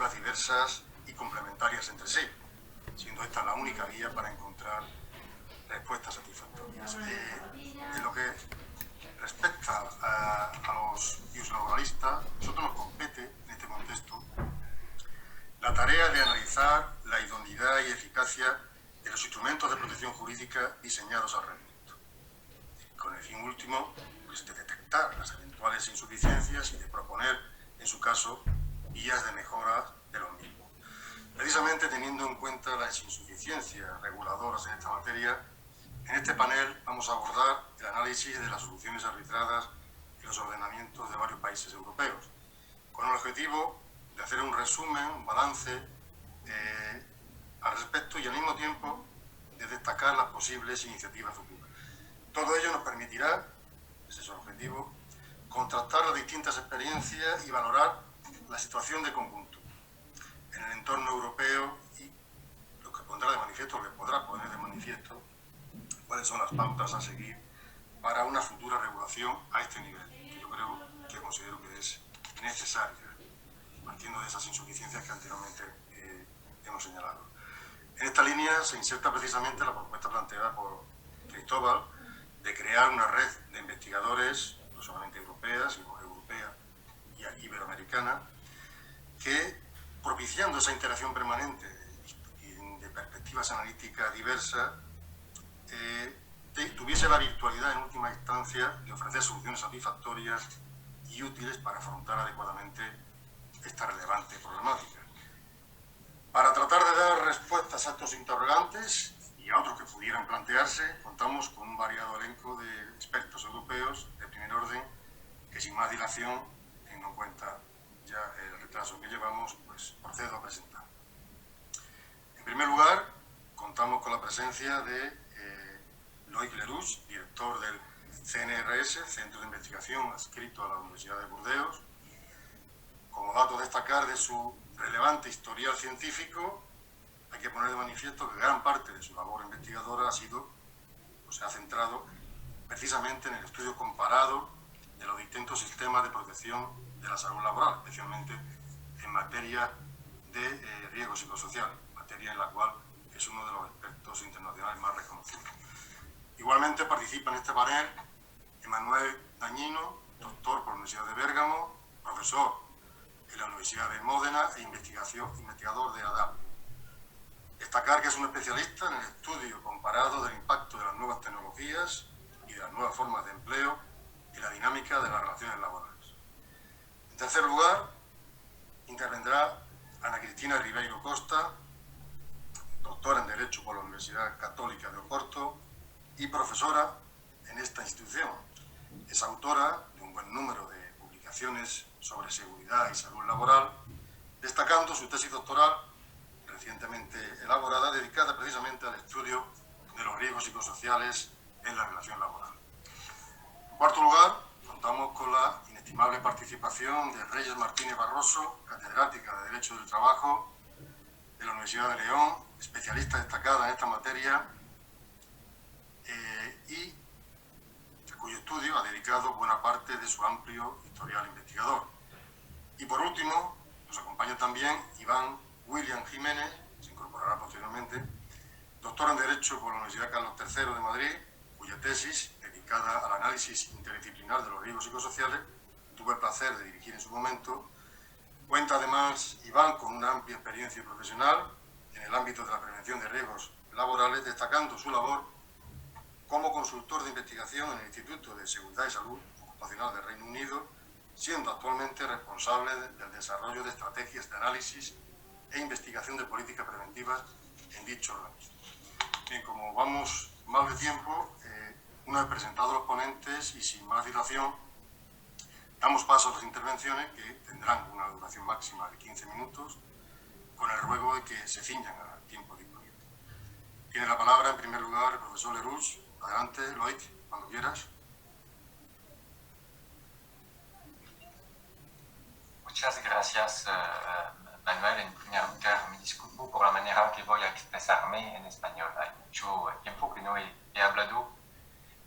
perspectivas diversas y complementarias entre sí, siendo esta la única vía para encontrar respuestas satisfactorias. En lo que respecta a los laboralistas, a nosotros nos compete en este contexto la tarea de analizar la idoneidad y eficacia de los instrumentos de protección jurídica diseñados al respecto, con el fin último pues, de detectar las eventuales insuficiencias y de proponer, en su caso, vías de mejora de los mismos. Precisamente teniendo en cuenta las insuficiencias reguladoras en esta materia, en este panel vamos a abordar el análisis de las soluciones arbitradas en los ordenamientos de varios países europeos, con el objetivo de hacer un resumen, un balance al respecto y al mismo tiempo de destacar las posibles iniciativas futuras. Todo ello nos permitirá, ese es el objetivo, contrastar las distintas experiencias y valorar la situación de conjunto en el entorno europeo y lo que pondrá de manifiesto, lo que podrá poner de manifiesto, cuáles son las pautas a seguir para una futura regulación a este nivel, que yo considero que es necesaria, partiendo de esas insuficiencias que anteriormente hemos señalado. En esta línea se inserta precisamente la propuesta planteada por Cristóbal de crear una red de investigadores, no solamente europeas, sino europea y iberoamericana, que, propiciando esa interacción permanente de perspectivas analíticas diversas, tuviese la virtualidad en última instancia de ofrecer soluciones satisfactorias y útiles para afrontar adecuadamente esta relevante problemática. Para tratar de dar respuestas a estos interrogantes y a otros que pudieran plantearse, contamos con un variado elenco de expertos europeos de primer orden que, sin más dilación, teniendo en cuenta ya el retraso que llevamos, pues procedo a presentar. En primer lugar, contamos con la presencia de Loïc Lerouge, director del CNRS, Centro de Investigación adscrito a la Universidad de Burdeos. Como dato a destacar de su relevante historial científico, hay que poner de manifiesto que gran parte de su labor investigadora se ha centrado precisamente en el estudio comparado de los distintos sistemas de protección de la salud laboral, especialmente en materia de riesgo psicosocial, materia en la cual es uno de los expertos internacionales más reconocidos. Igualmente participa en este panel Emanuel Dañino, doctor por la Universidad de Bérgamo, profesor en la Universidad de Módena e investigador de ADAP. Destacar que es un especialista en el estudio comparado del impacto de las nuevas tecnologías y de las nuevas formas de empleo en la dinámica de las relaciones laborales. En tercer lugar, intervendrá Ana Cristina Ribeiro Costa, doctora en Derecho por la Universidad Católica de Oporto y profesora en esta institución. Es autora de un buen número de publicaciones sobre seguridad y salud laboral, destacando su tesis doctoral recientemente elaborada, dedicada precisamente al estudio de los riesgos psicosociales en la relación laboral. En cuarto lugar, contamos con la inestimable participación de Reyes Martínez Barroso, catedrática de Derecho del Trabajo de la Universidad de León, especialista destacada en esta materia y cuyo estudio ha dedicado buena parte de su amplio historial investigador. Y por último, nos acompaña también Iván William Jiménez, se incorporará posteriormente, doctor en Derecho por la Universidad Carlos III de Madrid, cuya tesis, dedicada al análisis interdisciplinar de los riesgos psicosociales, tuve el placer de dirigir en su momento. Cuenta además Iván con una amplia experiencia profesional en el ámbito de la prevención de riesgos laborales, destacando su labor como consultor de investigación en el Instituto de Seguridad y Salud Ocupacional del Reino Unido, siendo actualmente responsable del desarrollo de estrategias de análisis e investigación de políticas preventivas en dicho organismo. Bien, como vamos mal de tiempo, una vez presentados los ponentes y sin más dilación, damos paso a las intervenciones que tendrán una duración máxima de 15 minutos, con el ruego de que se ciñan al tiempo disponible. Tiene la palabra en primer lugar el profesor Lerouge. Adelante, Loïc, cuando quieras. Muchas gracias, Manuel. En primer lugar, me disculpo por la manera que voy a expresarme en español. Hay mucho tiempo que no he hablado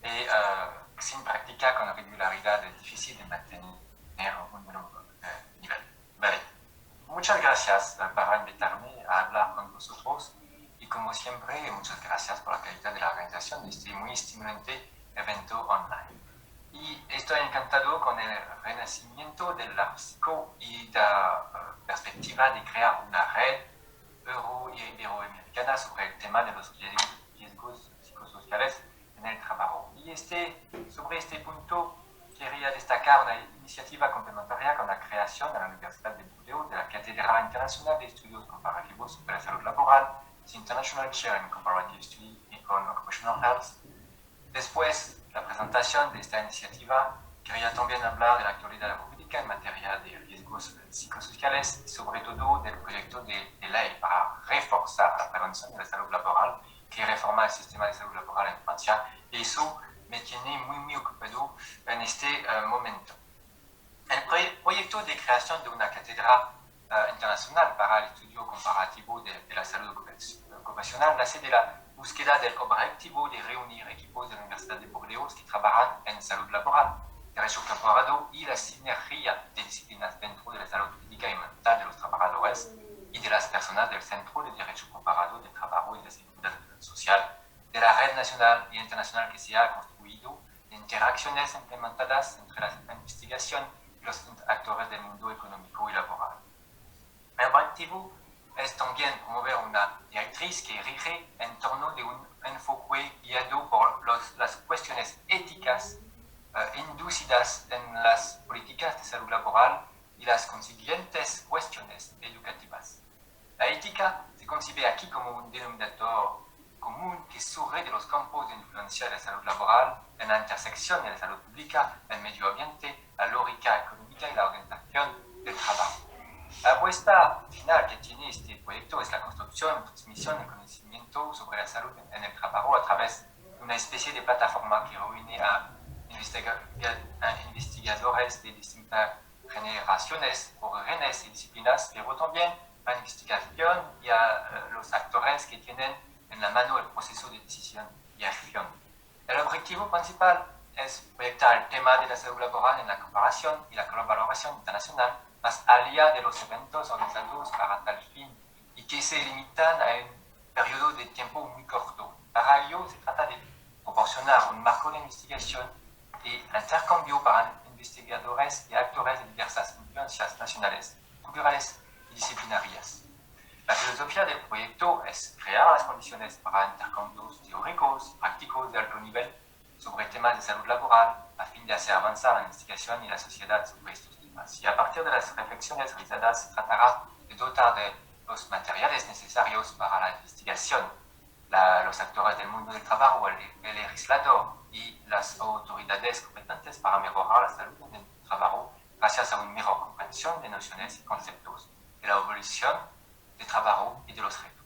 y sin práctica con regularidad es difícil de mantener un buen nivel. Vale. muchas gracias para invitarme a hablar con vosotros y como siempre, muchas gracias por la calidad de la organización de este muy estimulante evento online. Y estoy encantado con el renacimiento de la psico y la perspectiva de crear una red euro-iberoamericana sobre el tema de los riesgos psicosociales en el trabajo. Y sobre este punto quería destacar una iniciativa complementaria con la creación de la Universidad de Burdeos de la Cátedra Internacional de Estudios Comparativos sobre la Salud Laboral, the International Chair in Comparative Study on Occupational Health. Después de la presentación de esta iniciativa, quería también hablar de la actualidad jurídica en materia de riesgos psicosociales y sobre todo del proyecto de ley para reforzar la prevención de la salud laboral que reforma el sistema de salud laboral en Francia. Y eso me tiene muy ocupado en este momento. El proyecto de creación de una cátedra internacional para el estudio comparativo de la salud ocupacional nace de la búsqueda del objetivo de reunir equipos de la Universidad de Burdeos que trabajan en salud laboral, derecho comparado y la sinergia de disciplinas dentro de la salud física y mental de los trabajadores y de las personas del Centro de Derecho Comparado del Trabajo y de la Seguridad Social, de la red nacional y internacional que se ha construido, de interacciones implementadas entre la investigación y los actores del mundo económico y laboral. El objetivo es también promover una directriz que rige en torno de un enfoque guiado por las cuestiones éticas inducidas en las políticas de salud laboral y las consiguientes cuestiones educativas. La ética se concibe aquí como un denominador común que surge de los campos de influencia de la salud laboral en la intersección de la salud pública, el medio ambiente, la lógica económica y la organización del trabajo. La apuesta final que tiene este proyecto es la construcción y transmisión de conocimiento sobre la salud en el trabajo a través de una especie de plataforma que reúne a investigadores de distintas generaciones, orígenes y disciplinas, pero también a la investigación y a los actores que tienen en la mano el proceso de decisión y acción. El objetivo principal es proyectar el tema de la salud laboral en la comparación y la colaboración internacional más allá de los eventos organizados para tal fin y que se limitan a un periodo de tiempo muy corto. Para ello se trata de proporcionar un marco de investigación y intercambio para investigadores y actores de diversas influencias nacionales, culturales y disciplinarias. La filosofía del proyecto es crear las condiciones para intercambios teóricos y prácticos de alto nivel sobre temas de salud laboral a fin de hacer avanzar la investigación y la sociedad sobre estos temas. Y a partir de las reflexiones realizadas se tratará de dotar de los materiales necesarios para la investigación, los actores del mundo del trabajo, el legislador y las autoridades competentes para mejorar la salud en el trabajo gracias a una mejor comprensión de nociones y conceptos de la evolución de trabajo y de los retos.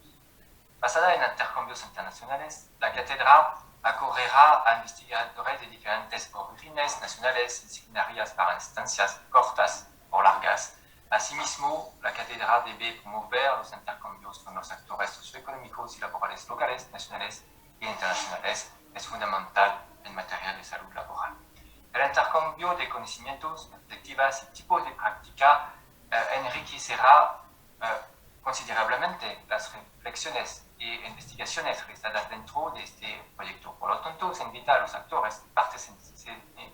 Basada en intercambios internacionales, la cátedra acogerá a investigadores de diferentes orígenes nacionales y disciplinarias para instancias cortas o largas. Asimismo, la cátedra debe promover los intercambios con los actores socioeconómicos y laborales locales, nacionales e internacionales. Es fundamental en materia de salud laboral. El intercambio de conocimientos, perspectivas y tipos de práctica enriquecerá considerablemente las reflexiones e investigaciones realizadas dentro de este proyecto. Por lo tanto, se invita a los actores y partes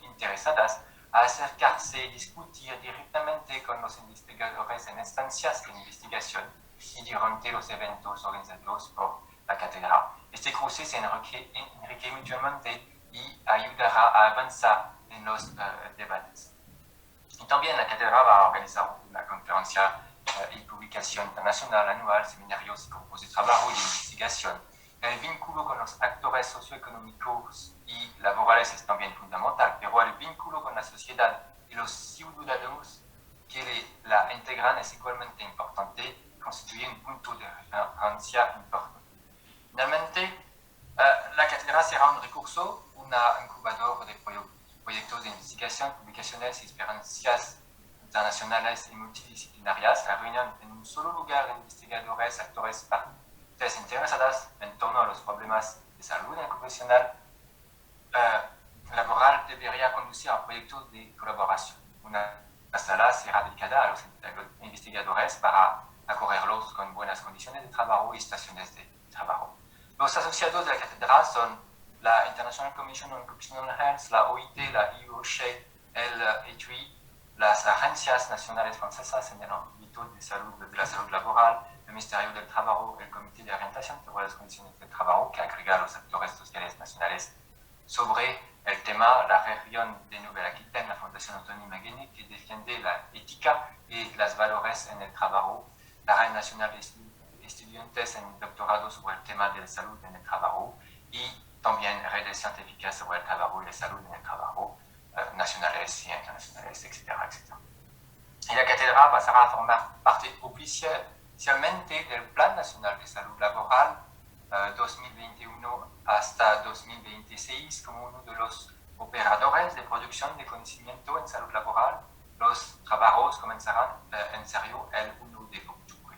interesadas a acercarse y discutir directamente con los investigadores en instancias de investigación y durante los eventos organizados por la cátedra. Este cruce se enriquece mutuamente y ayudará a avanzar en los debates. Y también la cátedra va a organizar una conferencia y publicación internacional anual, seminarios y grupos de trabajo y de investigación. El vínculo con los actores socioeconómicos y laborales es también fundamental, pero el vínculo con la sociedad y los ciudadanos que la integran es igualmente importante y constituye un punto de referencia importante. Finalmente, la cátedra será un recurso, una incubadora de proyectos de investigación, publicaciones y experiencias internacionales y multidisciplinarias. La reunión en un solo lugar de investigadores, actores, partes interesadas en torno a los problemas de salud ocupacional laboral debería conducir a proyectos de colaboración. Una salas será dedicada a los investigadores para acogerlos con buenas condiciones de trabajo y estaciones de trabajo. Los asociados de la cátedra son la International Commission on Occupational Health, la OIT, la IOSHE, el ETUI, las agencias nacionales francesas en el ámbito de la salud laboral, el Ministerio del Trabajo, el Comité de Orientación sobre las condiciones de trabajo, que agrega a los actores sociales nacionales. Sobre el tema, la región de Nouvelle-Aquitaine, la Fundación Autónoma Guinea, que defiende la ética y los valores en el trabajo, la Red Nacional de Estudiantes en doctorado sobre el tema de la salud en el trabajo y también redes científicas sobre el trabajo y la salud en el trabajo, nacionales y internacionales, etcétera, etcétera. Y la cátedra pasará a formar parte oficialmente del Plan Nacional de Salud Laboral 2021 hasta 2026 como uno de los operadores de producción de conocimiento en salud laboral. Los trabajos comenzarán en serio el 1 de octubre.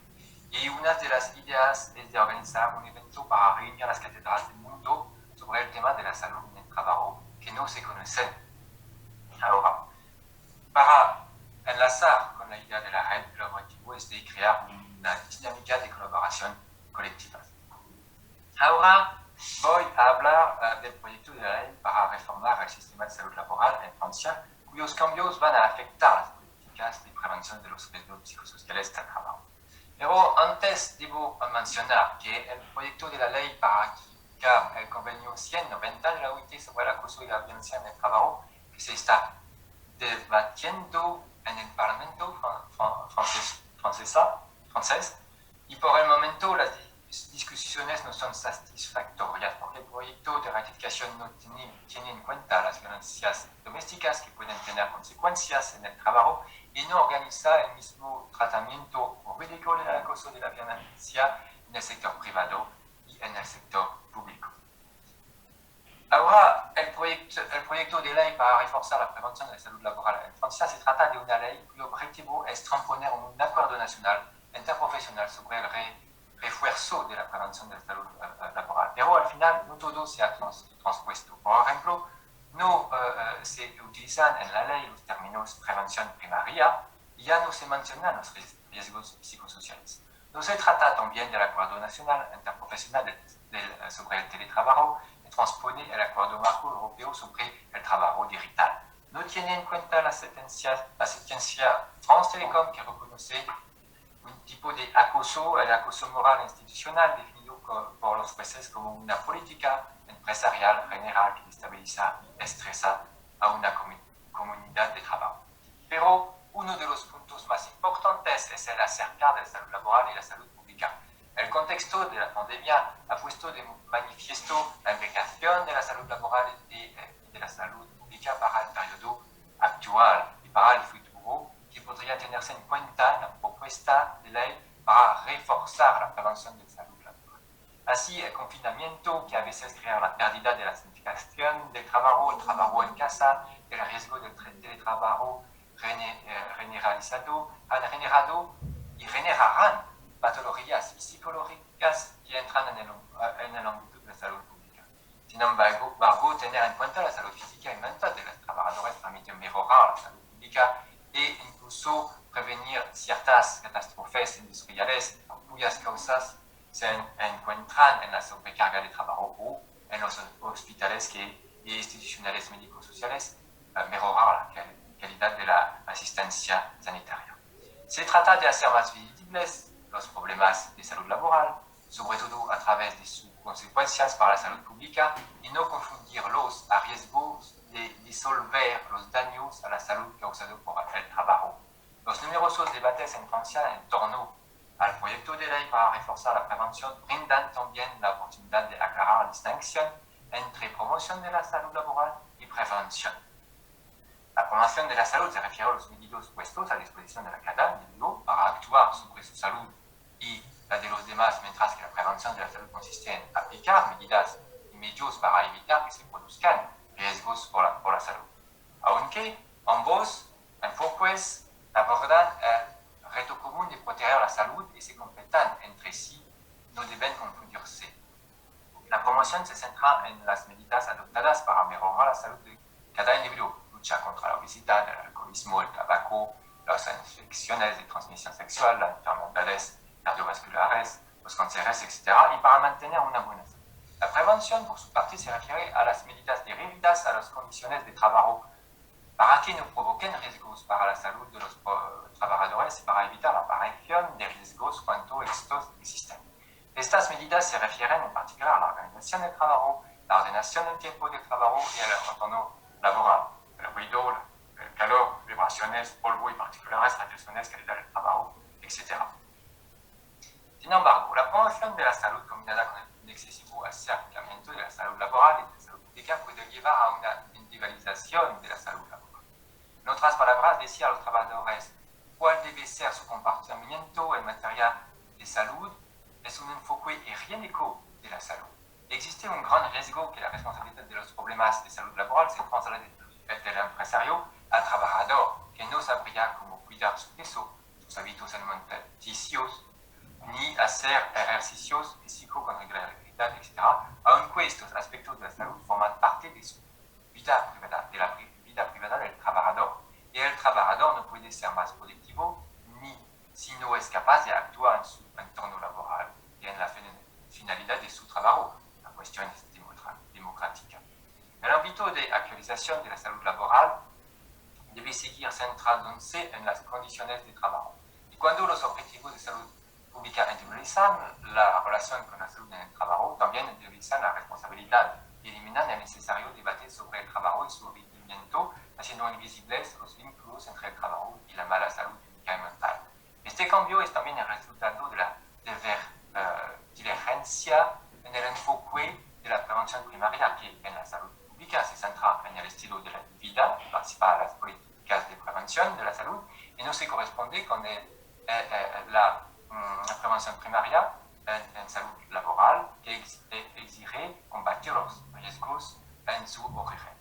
Y una de las ideas es de organizar un evento para reunir las cátedras del mundo sobre el tema de la salud en el trabajo que no se conocen. Ahora, para enlazar con la idea de la red, el objetivo es de crear una dinámica de colaboración colectiva. Ahora voy a hablar del proyecto de la ley para reformar el sistema de salud laboral en Francia, cuyos cambios van a afectar las políticas de prevención de los riesgos psicosociales del trabajo. Pero antes debo mencionar que el proyecto de la ley para aplicar el convenio 190 de la OIT sobre el acoso y la violencia en el trabajo, que se está debatiendo en el Parlamento francés, y por el momento las discusiones no son satisfactorias porque el proyecto de ratificación no tiene en cuenta las violencias domésticas que pueden tener consecuencias en el trabajo y no organiza el mismo tratamiento jurídico del acoso de la violencia en el sector privado y en el sector público. Ahora, el proyecto de ley para reforzar la prevención de la salud laboral en Francia se trata de una ley cuyo objetivo es transponer un acuerdo nacional interprofesional sobre el refuerzo de la prevención de la salud laboral. Pero al final no todo se ha transpuesto. Por ejemplo, no se utilizan en la ley los términos prevención primaria y ya no se mencionan los riesgos psicosociales. No se trata también del acuerdo nacional interprofesional sobre el teletrabajo y transpone el acuerdo marco europeo sobre el trabajo digital. No tiene en cuenta la sentencia France Telecom que reconoce un tipo de acoso, el acoso moral institucional definido por los jueces como una política empresarial general que destabiliza y estresa a una comunidad de trabajo. Pero uno de los puntos más importantes es el acercar de la salud laboral y la salud pública. El contexto de la pandemia ha puesto de manifiesto la implicación de la salud laboral y de la salud pública para el periodo actual y para el futuro, que podría tenerse en cuenta en la propuesta de ley para reforzar la prevención de la salud laboral. Así, el confinamiento, que a veces crea la pérdida de la significación del trabajo, el trabajo en casa, el riesgo del teletrabajo generalizado, han generado y generarán patologías psicológicas que entran en el ámbito de la salud pública. Sin embargo, tener en cuenta la salud física y mental de los trabajadores permite mejorar la salud pública e incluso prevenir ciertas catástrofes industriales cuyas causas se encuentran en la sobrecarga de trabajo o en los hospitales y institucionales médicos sociales, mejorar la calidad de la asistencia sanitaria. Se trata de hacer más visibles los problemas de salud laboral, sobre todo a través de sus consecuencias para la salud pública, y no confundirlos a riesgos de disolver los daños a la salud causados por el trabajo. Los numerosos debates en Francia en torno al proyecto de ley para reforzar la prevención brindan también la oportunidad de aclarar la distinción entre promoción de la salud laboral y prevención. La promoción de la salud se refiere a los medios puestos a disposición de cada individuo para actuar sobre su salud y la de los demás, mientras que la prevención de la salud consiste en aplicar medidas y medios para evitar que se produzcan riesgos por la salud. Aunque ambos enfoques abordan el reto común de proteger la salud y se completan entre sí, no deben confundirse. La promoción se centra en las medidas adoptadas para mejorar la salud de cada individuo, lucha contra la obesidad, el alcoholismo, el tabaco, las infecciones de transmisión sexual, las enfermedades cardiovasculares, los cánceres, etc. y para mantener una buena salud. La prevención, por su parte, se refiere a las medidas derivadas a las condiciones de trabajo para que no provoquen riesgos para la salud de los trabajadores y para evitar la aparición de riesgos cuando estos existen. Estas medidas se refieren en particular a la organización del trabajo, la ordenación del tiempo de trabajo y el entorno laboral, el ruido, el calor, vibraciones, polvo y particulares, radiaciones, calidad del trabajo, etc. Sin embargo, la promoción de la salud combinada con el excesivo acercamiento de la salud laboral y de la salud pública puede llevar a una individualización de la salud laboral. En otras palabras, decir a los trabajadores cuál debe ser su comportamiento en materia de salud es un enfoque higiénico de la salud. Existe un gran riesgo que la responsabilidad de los problemas de salud laboral se traslade del empresario al trabajador, que no sabría cómo cuidar su peso, sus hábitos alimenticios, ni hacer ejercicios físicos con regularidad, etc., aunque estos aspectos de la salud forman parte de su vida privada, de la vida privada del trabajador. Y el trabajador no puede ser más productivo ni si no es capaz de actuar en su entorno laboral y en la finalidad de su trabajo. La cuestión es democrática. El ámbito de actualización de la salud laboral debe seguir centrándose en las condiciones de trabajo. Y cuando los objetivos de salud pública individualizan la relación con la salud en el trabajo, también individualizan la responsabilidad y eliminan el necesario debate sobre el trabajo y su rendimiento, haciendo invisibles los vínculos entre el trabajo y la mala salud física y mental. Este cambio es también el resultado de la divergencia en el enfoque de la prevención primaria, que en la salud pública se centra en el estilo de la vida, participa a las políticas de prevención de la salud y no se corresponde con la prevención primaria en salud laboral, que exige combatir los riesgos en su origen.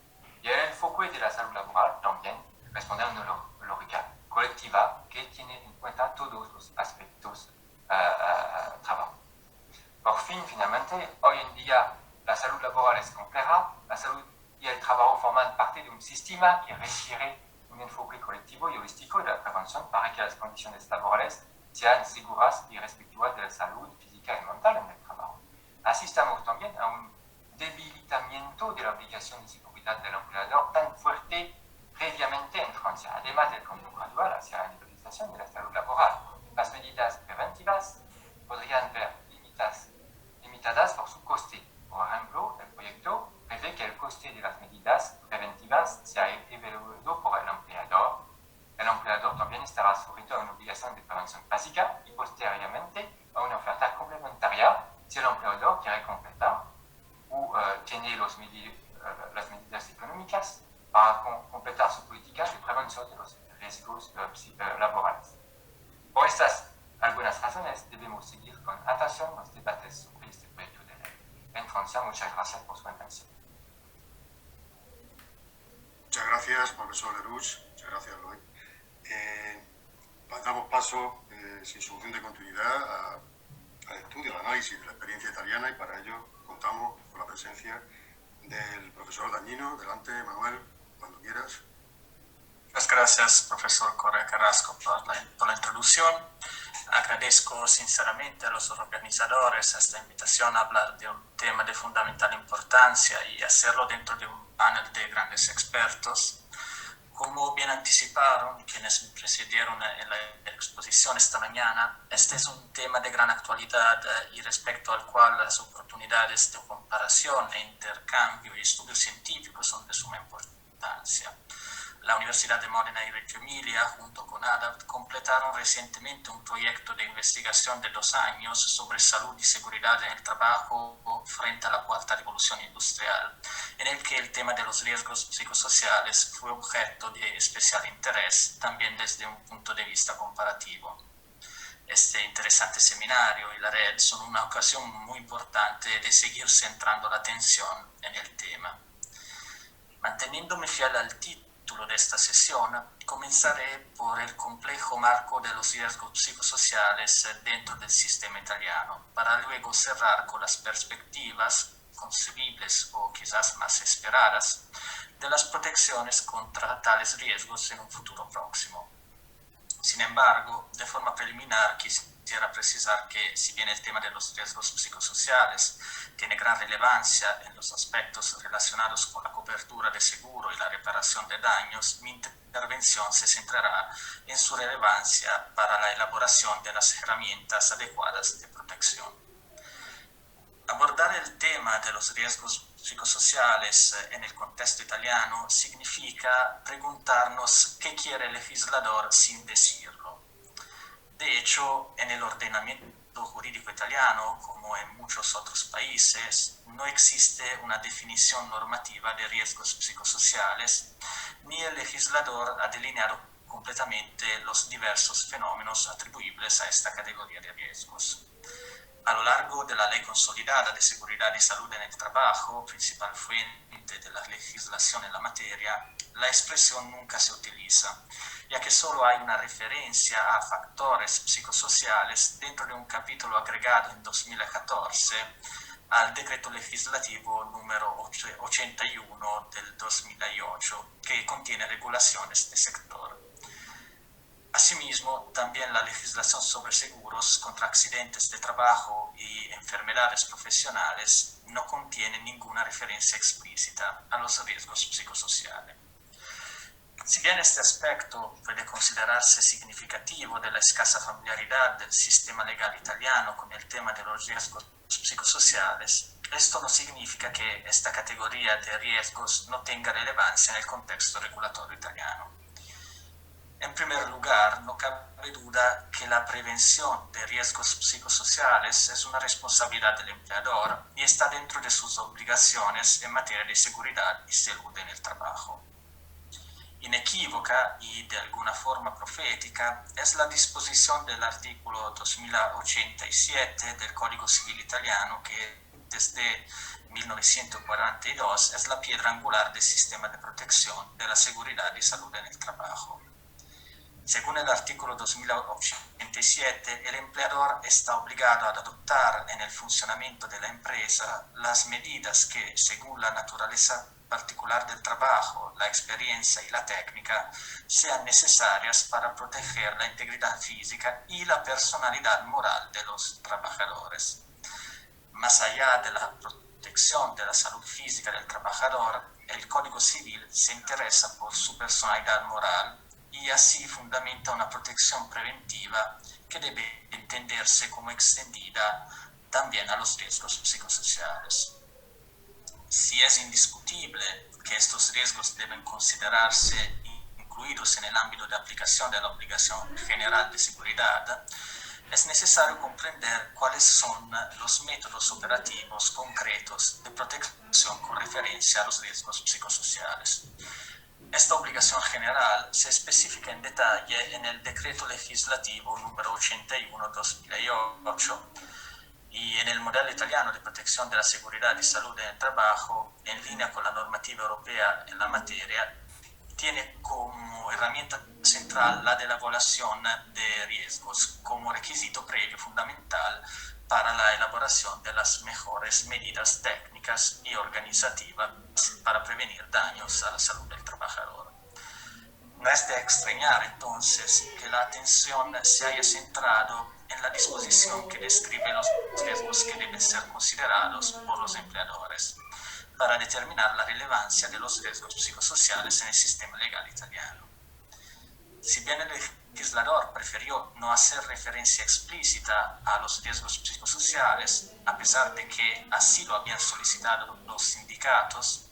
Y el enfoque de la salud laboral también responde a una lógica colectiva que tiene en cuenta todos los aspectos trabajo. Por fin, finalmente, hoy en día la salud laboral es compleja, la salud y el trabajo forman parte de un sistema que requiere un enfoque colectivo y holístico de la prevención para que las condiciones laborales sean seguras y respetuosas de la salud física y mental en el trabajo. Asistamos también a un debilitamiento de la obligación de seguridad del empleador tan fuerte previamente en Francia, además del cambio gradual hacia la individualización de la salud laboral. Las medidas preventivas podrían ver limitadas por su coste. Por ejemplo, el proyecto prevé que el coste de las medidas preventivas sea evaluado por el empleador. El empleador también estará sujeto a una obligación de prevención básica y posteriormente a una oferta complementaria si el empleador quiere completar o tiene las medidas económicas para completar su política de prevención de los riesgos laborales. Por estas algunas razones debemos seguir con atención los debates sobre este proyecto de ley. En Francia, muchas gracias por su atención. Muchas gracias, profesor Lerouge. Muchas gracias, Loic. Damos paso, sin solución de continuidad, al estudio, al análisis de la experiencia italiana, y para ello contamos con la presencia del profesor Dagnino. Delante, Manuel, cuando quieras. Muchas gracias, profesor Correa Carrasco, por la introducción. Agradezco sinceramente a los organizadores esta invitación a hablar de un tema de fundamental importancia y hacerlo dentro de un panel de grandes expertos. Como bien anticiparon quienes me precedieron en la exposición esta mañana, este es un tema de gran actualidad y respecto al cual las oportunidades de comparación e intercambio y estudios científicos son de suma importancia. La Universidad de Modena y Reggio Emilia, junto con ADAPT, completaron recientemente un proyecto de investigación de 2 años sobre salud y seguridad en el trabajo frente a la cuarta revolución industrial, en el que el tema de los riesgos psicosociales fue objeto de especial interés, también desde un punto de vista comparativo. Este interesante seminario y la red son una ocasión muy importante de seguir centrando la atención en el tema. Manteniéndome fiel al título de esta sesión, comenzaré por el complejo marco de los riesgos psicosociales dentro del sistema italiano, para luego cerrar con las perspectivas concebibles o quizás más esperadas de las protecciones contra tales riesgos en un futuro próximo. Sin embargo, de forma preliminar quisiera precisar que si bien el tema de los riesgos psicosociales tiene gran relevancia en los aspectos relacionados con la cobertura de seguro y la reparación de daños, mi intervención se centrará en su relevancia para la elaboración de las herramientas adecuadas de protección. Abordar el tema de los riesgos psicosociales en el contexto italiano significa preguntarnos qué quiere el legislador sin decirlo. De hecho, en el ordenamiento jurídico italiano, como en muchos otros países, no existe una definición normativa de riesgos psicosociales, ni el legislador ha delineado completamente los diversos fenómenos atribuibles a esta categoría de riesgos. A lo largo de la Ley Consolidada de Seguridad y Salud en el Trabajo, principal fuente de la legislación en la materia, la expresión nunca se utiliza, ya que solo hay una referencia a factores psicosociales dentro de un capítulo agregado en 2014 al decreto legislativo número 81 del 2008, que contiene regulaciones de sector. Asimismo, también la legislación sobre seguros contra accidentes de trabajo y enfermedades profesionales no contiene ninguna referencia explícita a los riesgos psicosociales. Si bien este aspecto puede considerarse significativo de la escasa familiaridad del sistema legal italiano con el tema de los riesgos psicosociales, esto no significa que esta categoría de riesgos no tenga relevancia en el contexto regulatorio italiano. En primer lugar, no cabe duda que la prevención de riesgos psicosociales es una responsabilidad del empleador y está dentro de sus obligaciones en materia de seguridad y salud en el trabajo. Inequívoca y de alguna forma profética es la disposición del artículo 2087 del Código Civil italiano que desde 1942 es la piedra angular del sistema de protección de la seguridad y salud en el trabajo. Según el artículo 2087, el empleador está obligado a adoptar en el funcionamiento de la empresa las medidas que, según la naturaleza particular del trabajo, la experiencia y la técnica, sean necesarias para proteger la integridad física y la personalidad moral de los trabajadores. Más allá de la protección de la salud física del trabajador, el Código Civil se interesa por su personalidad moral y así fundamenta una protección preventiva que debe entenderse como extendida también a los riesgos psicosociales. Si es indiscutible que estos riesgos deben considerarse incluidos en el ámbito de aplicación de la obligación general de seguridad, es necesario comprender cuáles son los métodos operativos concretos de protección con referencia a los riesgos psicosociales. Esta obligación general se especifica en detalle en el Decreto Legislativo número 81/2008 y en el Modelo Italiano de Protección de la Seguridad y Salud en el Trabajo, en línea con la normativa europea en la materia, tiene como herramienta central la de la evaluación de riesgos como requisito previo fundamental para la elaboración de las mejores medidas técnicas y organizativas para prevenir daños a la salud del trabajador. No es de extrañar entonces que la atención se haya centrado en la disposición que describe los riesgos que deben ser considerados por los empleadores para determinar la relevancia de los riesgos psicosociales en el sistema legal italiano. Si bien el legislador prefirió no hacer referencia explícita a los riesgos psicosociales, a pesar de que así lo habían solicitado los sindicatos,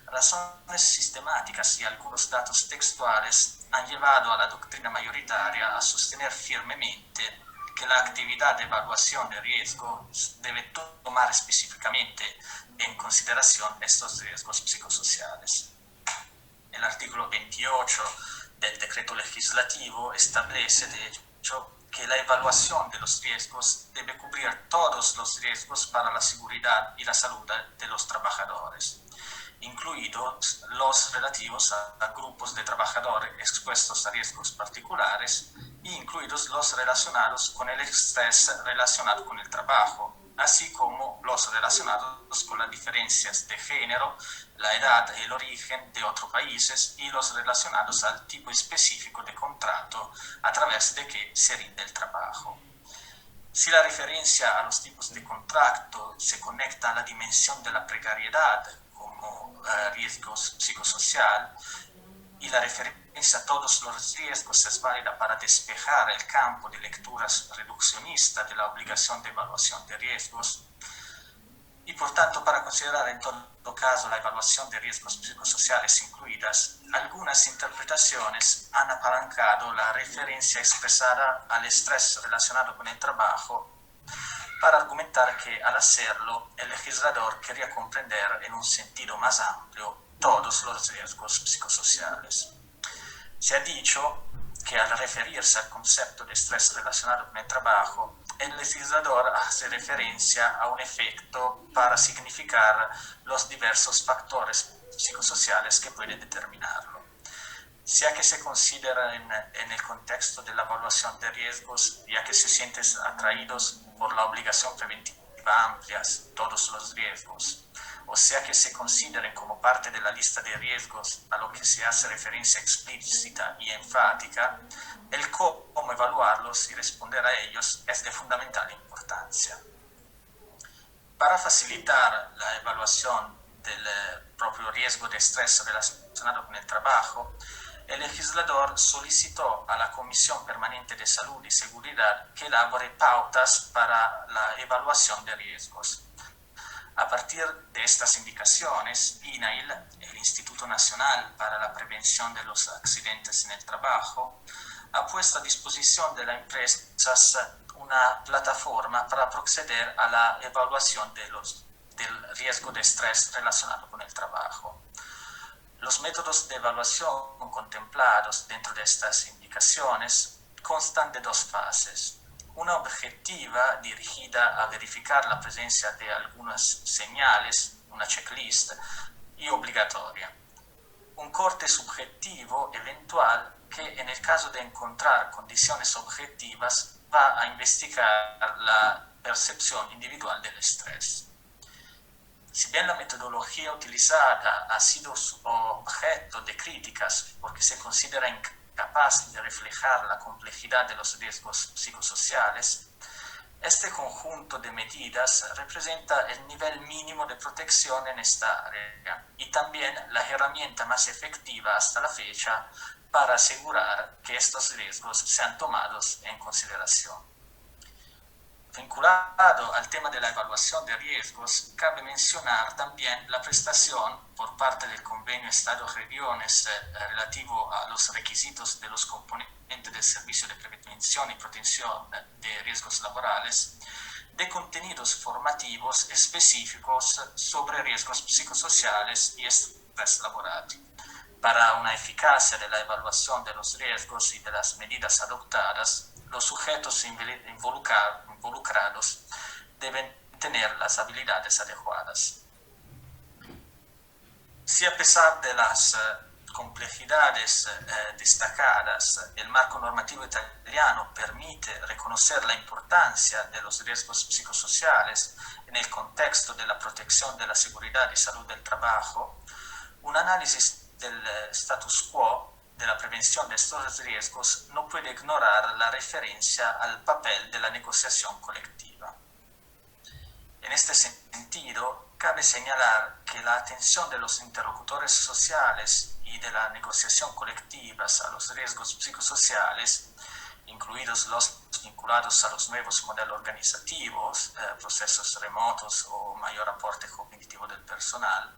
razones sistemáticas y algunos datos textuales han llevado a la doctrina mayoritaria a sostener firmemente que la actividad de evaluación de riesgos debe tomar específicamente en consideración estos riesgos psicosociales. El artículo 28 del decreto legislativo establece, de hecho, que la evaluación de los riesgos debe cubrir todos los riesgos para la seguridad y la salud de los trabajadores, incluidos los relativos a grupos de trabajadores expuestos a riesgos particulares y incluidos los relacionados con el estrés relacionado con el trabajo, así como los relacionados con las diferencias de género, la edad y el origen de otros países y los relacionados al tipo específico de contrato a través de que se rinde el trabajo. Si la referencia a los tipos de contrato se conecta a la dimensión de la precariedad como riesgo psicosocial y la referencia a todos los riesgos es válida para despejar el campo de lecturas reduccionista de la obligación de evaluación de riesgos, y por tanto para considerar en todo caso la evaluación de riesgos psicosociales incluidas, algunas interpretaciones han apalancado la referencia expresada al estrés relacionado con el trabajo para argumentar que al hacerlo el legislador quería comprender en un sentido más amplio todos los riesgos psicosociales. Se ha dicho que al referirse al concepto de estrés relacionado con el trabajo, el legislador hace referencia a un efecto para significar los diversos factores psicosociales que pueden determinarlo. Sea que se consideren en el contexto de la evaluación de riesgos, ya que se sienten atraídos por la obligación preventiva amplia, todos los riesgos, o sea que se consideren como parte de la lista de riesgos a lo que se hace referencia explícita y enfática, el cómo evaluarlos y responder a ellos es de fundamental importancia. Para facilitar la evaluación del propio riesgo de estrés relacionado con el trabajo, el legislador solicitó a la Comisión Permanente de Salud y Seguridad que elabore pautas para la evaluación de riesgos. A partir de estas indicaciones, INAIL, el Instituto Nacional para la Prevención de los Accidentes en el Trabajo, ha puesto a disposición de las empresas una plataforma para proceder a la evaluación del riesgo de estrés relacionado con el trabajo. Los métodos de evaluación contemplados dentro de estas indicaciones constan de dos fases. Una objetiva dirigida a verificar la presencia de algunas señales, una checklist, y obligatoria. Un corte subjetivo eventual que en el caso de encontrar condiciones objetivas va a investigar la percepción individual del estrés. Si bien la metodología utilizada ha sido objeto de críticas porque se considera incapaz de reflejar la complejidad de los riesgos psicosociales, este conjunto de medidas representa el nivel mínimo de protección en esta área y también la herramienta más efectiva hasta la fecha para asegurar que estos riesgos sean tomados en consideración. Vinculado al tema de la evaluación de riesgos, cabe mencionar también la prestación por parte del Convenio Estado-Regiones relativo a los requisitos de los componentes del Servicio de Prevención y Protección de Riesgos Laborales de contenidos formativos específicos sobre riesgos psicosociales y estrés laboral. Para una eficacia de la evaluación de los riesgos y de las medidas adoptadas, los sujetos involucrados deben tener las habilidades adecuadas. Si a pesar de las complejidades destacadas, el marco normativo italiano permite reconocer la importancia de los riesgos psicosociales en el contexto de la protección de la seguridad y salud del trabajo, un análisis del status quo de la prevención de estos riesgos no puede ignorar la referencia al papel de la negociación colectiva. En este sentido, cabe señalar que la atención de los interlocutores sociales y de la negociación colectiva a los riesgos psicosociales, incluidos los vinculados a los nuevos modelos organizativos, procesos remotos o mayor aporte cognitivo del personal,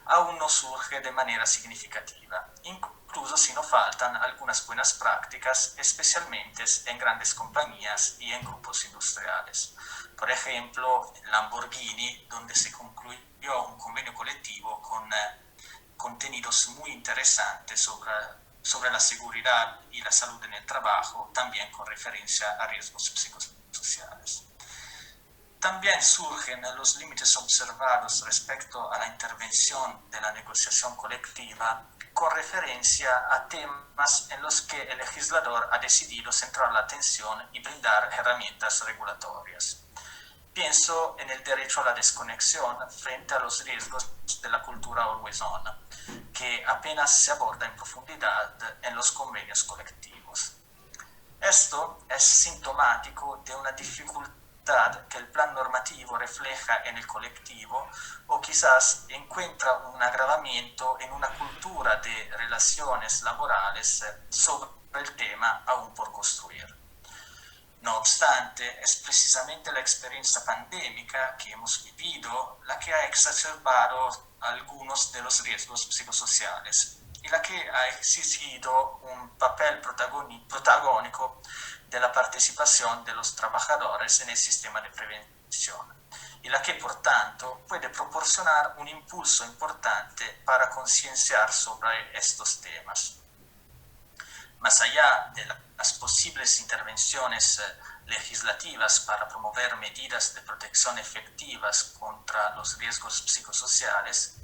aún no surge de manera significativa, incluso si no faltan algunas buenas prácticas, especialmente en grandes compañías y en grupos industriales. Por ejemplo, en Lamborghini, donde se concluyó un convenio colectivo con contenidos muy interesantes sobre la seguridad y la salud en el trabajo, también con referencia a riesgos psicosociales. También surgen los límites observados respecto a la intervención de la negociación colectiva con referencia a temas en los que el legislador ha decidido centrar la atención y brindar herramientas regulatorias. pienso en el derecho a la desconexión frente a los riesgos de la cultura always on, que apenas se aborda en profundidad en los convenios colectivos. Esto es sintomático de una dificultad que el plan normativo refleja en el colectivo o quizás encuentra un agravamiento en una cultura de relaciones laborales sobre el tema aún por construir. No obstante, es precisamente la experiencia pandémica que hemos vivido la que ha exacerbado algunos de los riesgos psicosociales y la que ha exigido un papel protagónico de la participación de los trabajadores en el sistema de prevención y la que, por tanto, puede proporcionar un impulso importante para concienciar sobre estos temas. Más allá de las posibles intervenciones legislativas para promover medidas de protección efectivas contra los riesgos psicosociales,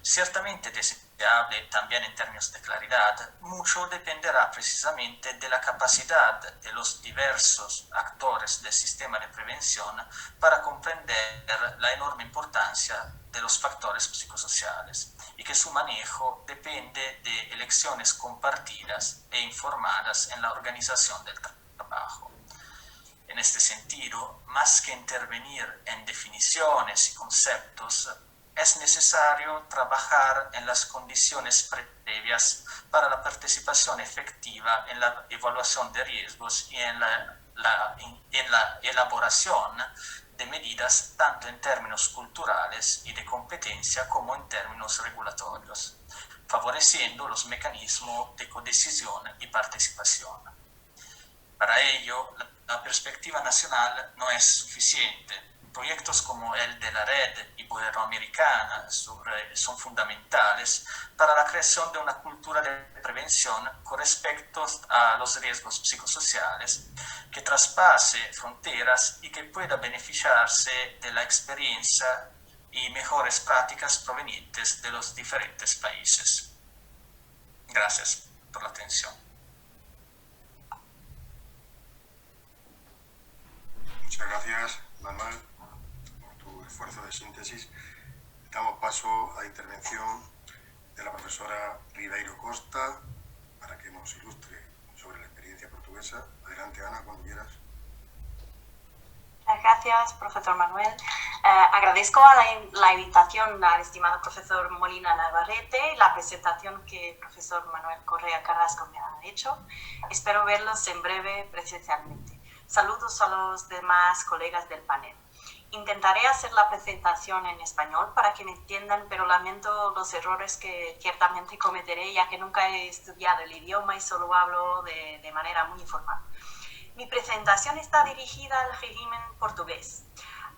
ciertamente deseable también en términos de claridad, mucho dependerá precisamente de la capacidad de los diversos actores del sistema de prevención para comprender la enorme importancia de los factores psicosociales y que su manejo depende de elecciones compartidas e informadas en la organización del trabajo. En este sentido, más que intervenir en definiciones y conceptos, es necesario trabajar en las condiciones previas para la participación efectiva en la evaluación de riesgos y en la elaboración de medidas tanto en términos culturales y de competencia como en términos regulatorios, favoreciendo los mecanismos de codecisión y participación. Para ello, la perspectiva nacional no es suficiente. Proyectos como el de la Red Iberoamericana son fundamentales para la creación de una cultura de prevención con respecto a los riesgos psicosociales que traspase fronteras y que pueda beneficiarse de la experiencia y mejores prácticas provenientes de los diferentes países. Gracias por la atención. Muchas gracias, Manuel, por tu esfuerzo de síntesis. Damos paso a la intervención de la profesora Ribeiro Costa para que nos ilustre sobre la experiencia portuguesa. Adelante, Ana, cuando quieras. Gracias, profesor Manuel. Agradezco la invitación al estimado profesor Molina Navarrete y la presentación que el profesor Manuel Correa Carrasco me ha hecho. Espero verlos en breve presencialmente. Saludos a los demás colegas del panel. Intentaré hacer la presentación en español para que me entiendan, pero lamento los errores que ciertamente cometeré, ya que nunca he estudiado el idioma y solo hablo de manera muy informal. Mi presentación está dirigida al régimen portugués.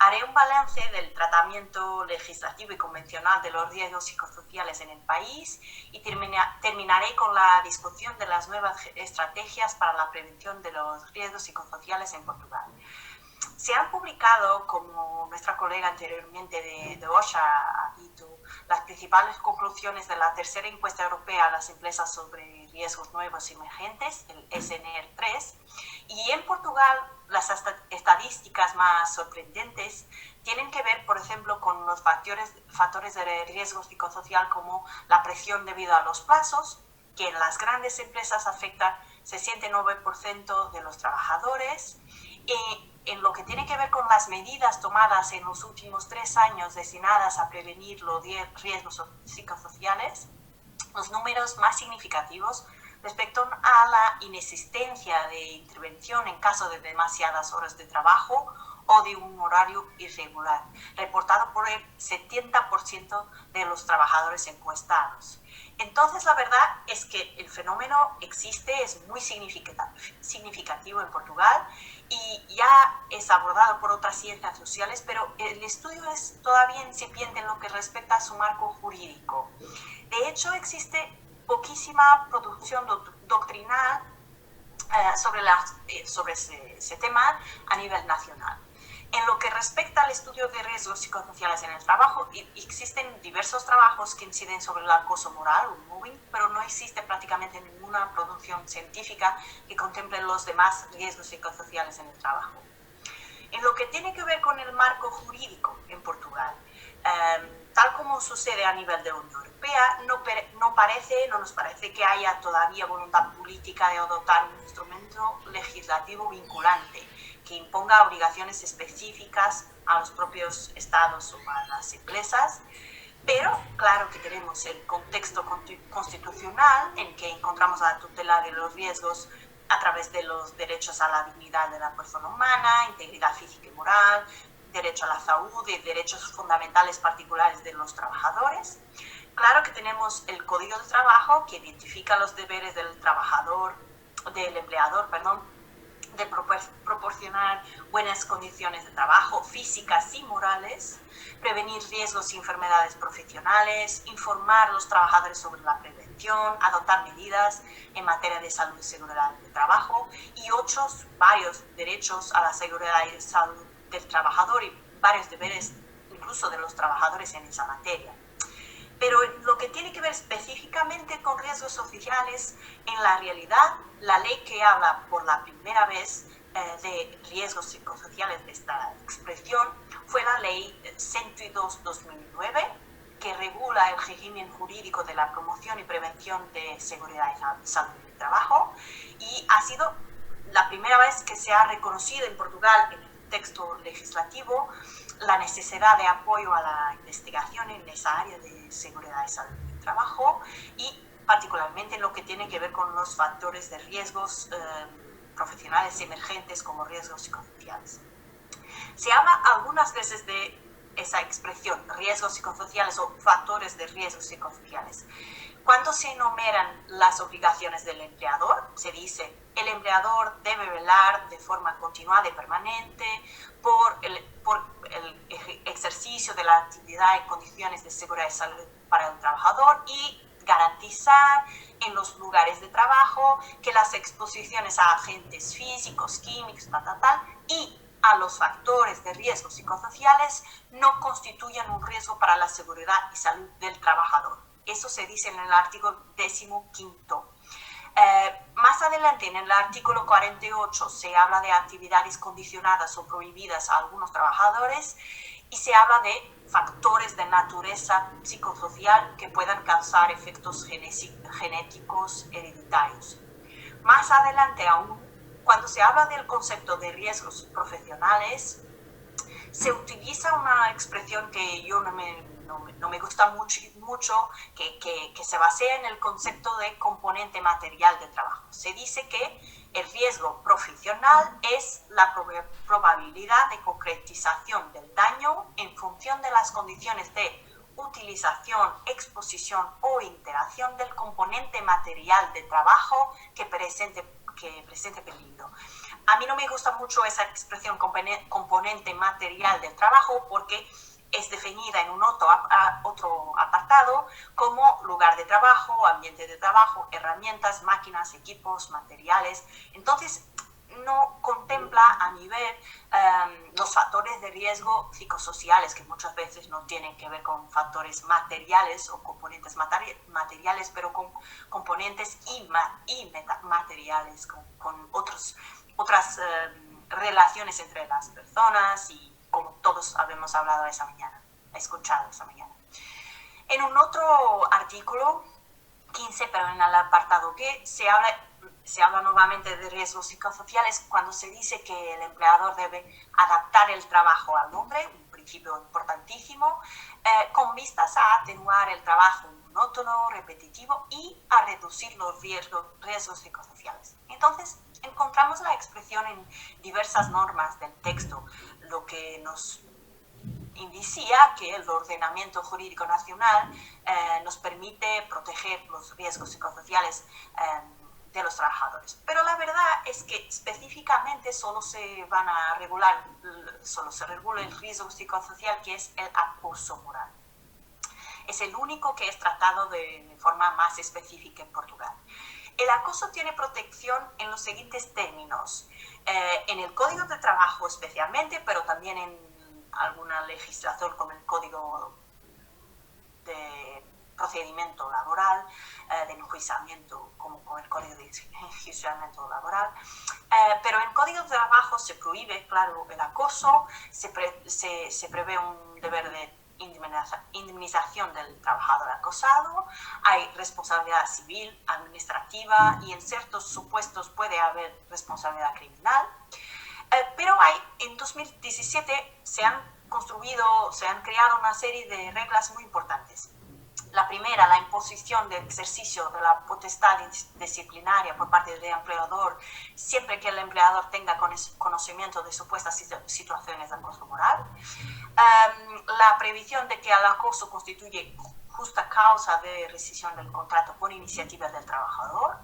Haré un balance del tratamiento legislativo y convencional de los riesgos psicosociales en el país y terminaré con la discusión de las nuevas estrategias para la prevención de los riesgos psicosociales en Portugal. Se han publicado, como nuestra colega anteriormente de OSHA ha dicho, las principales conclusiones de la tercera encuesta europea a las empresas sobre riesgos nuevos y emergentes, el SNR3, y en Portugal las estadísticas más sorprendentes tienen que ver, por ejemplo, con los factores de riesgo psicosocial como la presión debido a los plazos, que en las grandes empresas afecta 69% de los trabajadores, y en lo que tiene que ver con las medidas tomadas en los últimos 3 años destinadas a prevenir los riesgos psicosociales, los números más significativos respecto a la inexistencia de intervención en caso de demasiadas horas de trabajo o de un horario irregular, reportado por el 70% de los trabajadores encuestados. Entonces, la verdad es que el fenómeno existe, es muy significativo en Portugal y ya es abordado por otras ciencias sociales, pero el estudio es todavía incipiente en lo que respecta a su marco jurídico. De hecho, existe poquísima producción doctrinal sobre ese tema a nivel nacional. En lo que respecta al estudio de riesgos psicosociales en el trabajo, existen diversos trabajos que inciden sobre el acoso moral o mobbing, pero no existe prácticamente ninguna producción científica que contemple los demás riesgos psicosociales en el trabajo. En lo que tiene que ver con el marco jurídico en Portugal, tal como sucede a nivel de Unión Europea, no nos parece que haya todavía voluntad política de adoptar un instrumento legislativo vinculante que imponga obligaciones específicas a los propios estados o a las empresas. Pero claro que tenemos el contexto constitucional en que encontramos la tutela de los riesgos a través de los derechos a la dignidad de la persona humana, integridad física y moral, derecho a la salud y derechos fundamentales particulares de los trabajadores. Claro que tenemos el Código de Trabajo que identifica los deberes del empleador, de proporcionar buenas condiciones de trabajo físicas y morales, prevenir riesgos y enfermedades profesionales, informar a los trabajadores sobre la prevención, adoptar medidas en materia de salud y seguridad del trabajo y varios derechos a la seguridad y salud del trabajador y varios deberes incluso de los trabajadores en esa materia. Pero lo que tiene que ver específicamente con riesgos sociales, en la realidad, la ley que habla por la primera vez de riesgos psicosociales de esta expresión fue la ley 102/2009, que regula el régimen jurídico de la promoción y prevención de seguridad y salud del trabajo, y ha sido la primera vez que se ha reconocido en Portugal en el texto legislativo la necesidad de apoyo a la investigación en esa área de seguridad y salud del trabajo y particularmente en lo que tiene que ver con los factores de riesgos profesionales emergentes como riesgos psicosociales. Se habla algunas veces de esa expresión, riesgos psicosociales o factores de riesgos psicosociales. Cuando se enumeran las obligaciones del empleador, se dice el empleador debe velar de forma continuada y permanente por el ejercicio de la actividad en condiciones de seguridad y salud para el trabajador y garantizar en los lugares de trabajo que las exposiciones a agentes físicos, químicos, y a los factores de riesgos psicosociales no constituyan un riesgo para la seguridad y salud del trabajador. Eso se dice en el artículo 15. Más adelante, en el artículo 48, se habla de actividades condicionadas o prohibidas a algunos trabajadores y se habla de factores de naturaleza psicosocial que puedan causar efectos genéticos hereditarios. Más adelante aún, cuando se habla del concepto de riesgos profesionales, se utiliza una expresión que yo no me gusta mucho que se basea en el concepto de componente material de trabajo. Se dice que el riesgo profesional es la probabilidad de concretización del daño en función de las condiciones de utilización, exposición o interacción del componente material de trabajo que presente peligro. A mí no me gusta mucho esa expresión componente material del trabajo porque es definida en un otro apartado como lugar de trabajo, ambiente de trabajo, herramientas, máquinas, equipos, materiales. Entonces, no contempla a mi ver los factores de riesgo psicosociales, que muchas veces no tienen que ver con factores materiales o componentes materiales, pero con componentes y metamateriales, con otras relaciones entre las personas y como todos habíamos hablado escuchado esa mañana. En un otro artículo, 15, pero en el apartado G, se habla nuevamente de riesgos psicosociales cuando se dice que el empleador debe adaptar el trabajo al hombre, un principio importantísimo, con vistas a atenuar el trabajo monótono, repetitivo y a reducir los riesgos psicosociales. Entonces, encontramos la expresión en diversas normas del texto, lo que nos indicia que el ordenamiento jurídico nacional nos permite proteger los riesgos psicosociales de los trabajadores. Pero la verdad es que específicamente solo se regula el riesgo psicosocial, que es el acoso moral. Es el único que es tratado de forma más específica en Portugal. El acoso tiene protección en los siguientes términos. En el Código de Trabajo especialmente, pero también en alguna legislación como el Código de procedimiento laboral, de enjuiciamiento, como con el Código de Enjuiciamiento Laboral. Pero en el Código de Trabajo se prohíbe, claro, el acoso, se prevé un deber de indemnización del trabajador acosado, hay responsabilidad civil, administrativa y en ciertos supuestos puede haber responsabilidad criminal. Pero en 2017 se han creado una serie de reglas muy importantes. La primera, la imposición del ejercicio de la potestad disciplinaria por parte del empleador, siempre que el empleador tenga conocimiento de supuestas situaciones de acoso moral. La previsión de que el acoso constituye justa causa de rescisión del contrato por iniciativa del trabajador.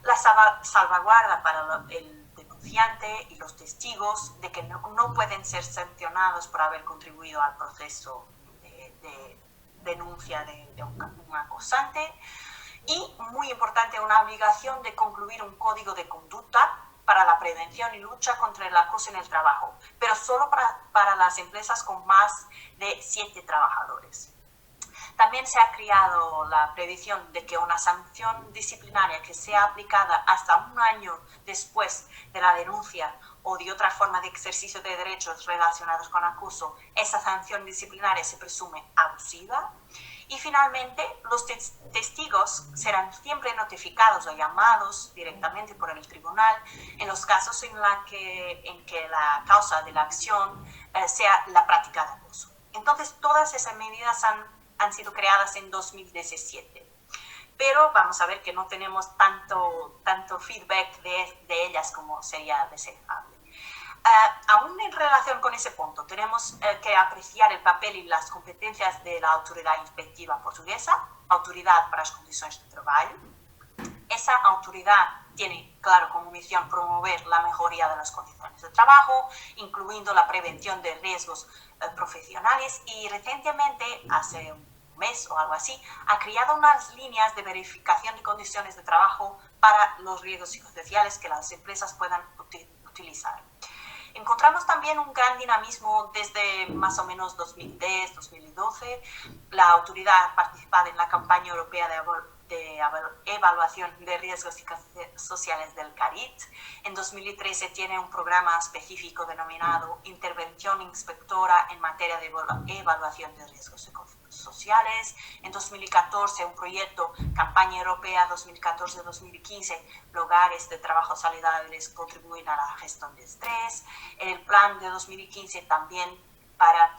La salvaguarda para el denunciante y los testigos de que no pueden ser sancionados por haber contribuido al proceso de denuncia de un acosante. Y, muy importante, una obligación de concluir un código de conducta para la prevención y lucha contra el acoso en el trabajo, pero solo para las empresas con más de 7 trabajadores. También se ha creado la previsión de que una sanción disciplinaria que sea aplicada hasta un año después de la denuncia o de otra forma de ejercicio de derechos relacionados con acoso, esa sanción disciplinaria se presume abusiva. Y finalmente, los testigos serán siempre notificados o llamados directamente por el tribunal en los casos en que la causa de la acción sea la práctica de acoso. Entonces, todas esas medidas han sido creadas en 2017. Pero vamos a ver que no tenemos tanto feedback de ellas como sería deseable. Aún en relación con ese punto, tenemos que apreciar el papel y las competencias de la autoridad inspectiva portuguesa, Autoridad para las Condiciones de Trabajo. Esa autoridad tiene, claro, como misión promover la mejoría de las condiciones de trabajo, incluyendo la prevención de riesgos profesionales, y recientemente, hace un mes o algo así, ha creado unas líneas de verificación de condiciones de trabajo para los riesgos psicosociales que las empresas puedan utilizar. Encontramos también un gran dinamismo desde más o menos 2010-2012. La autoridad ha participado en la campaña europea de evaluación de riesgos psicosociales del CARIT. En 2013 tiene un programa específico denominado Intervención Inspectora en materia de evaluación de riesgos psicosociales. En 2014 un proyecto Campaña Europea 2014-2015, lugares de trabajo saludables contribuyen a la gestión de estrés. El plan de 2015 también para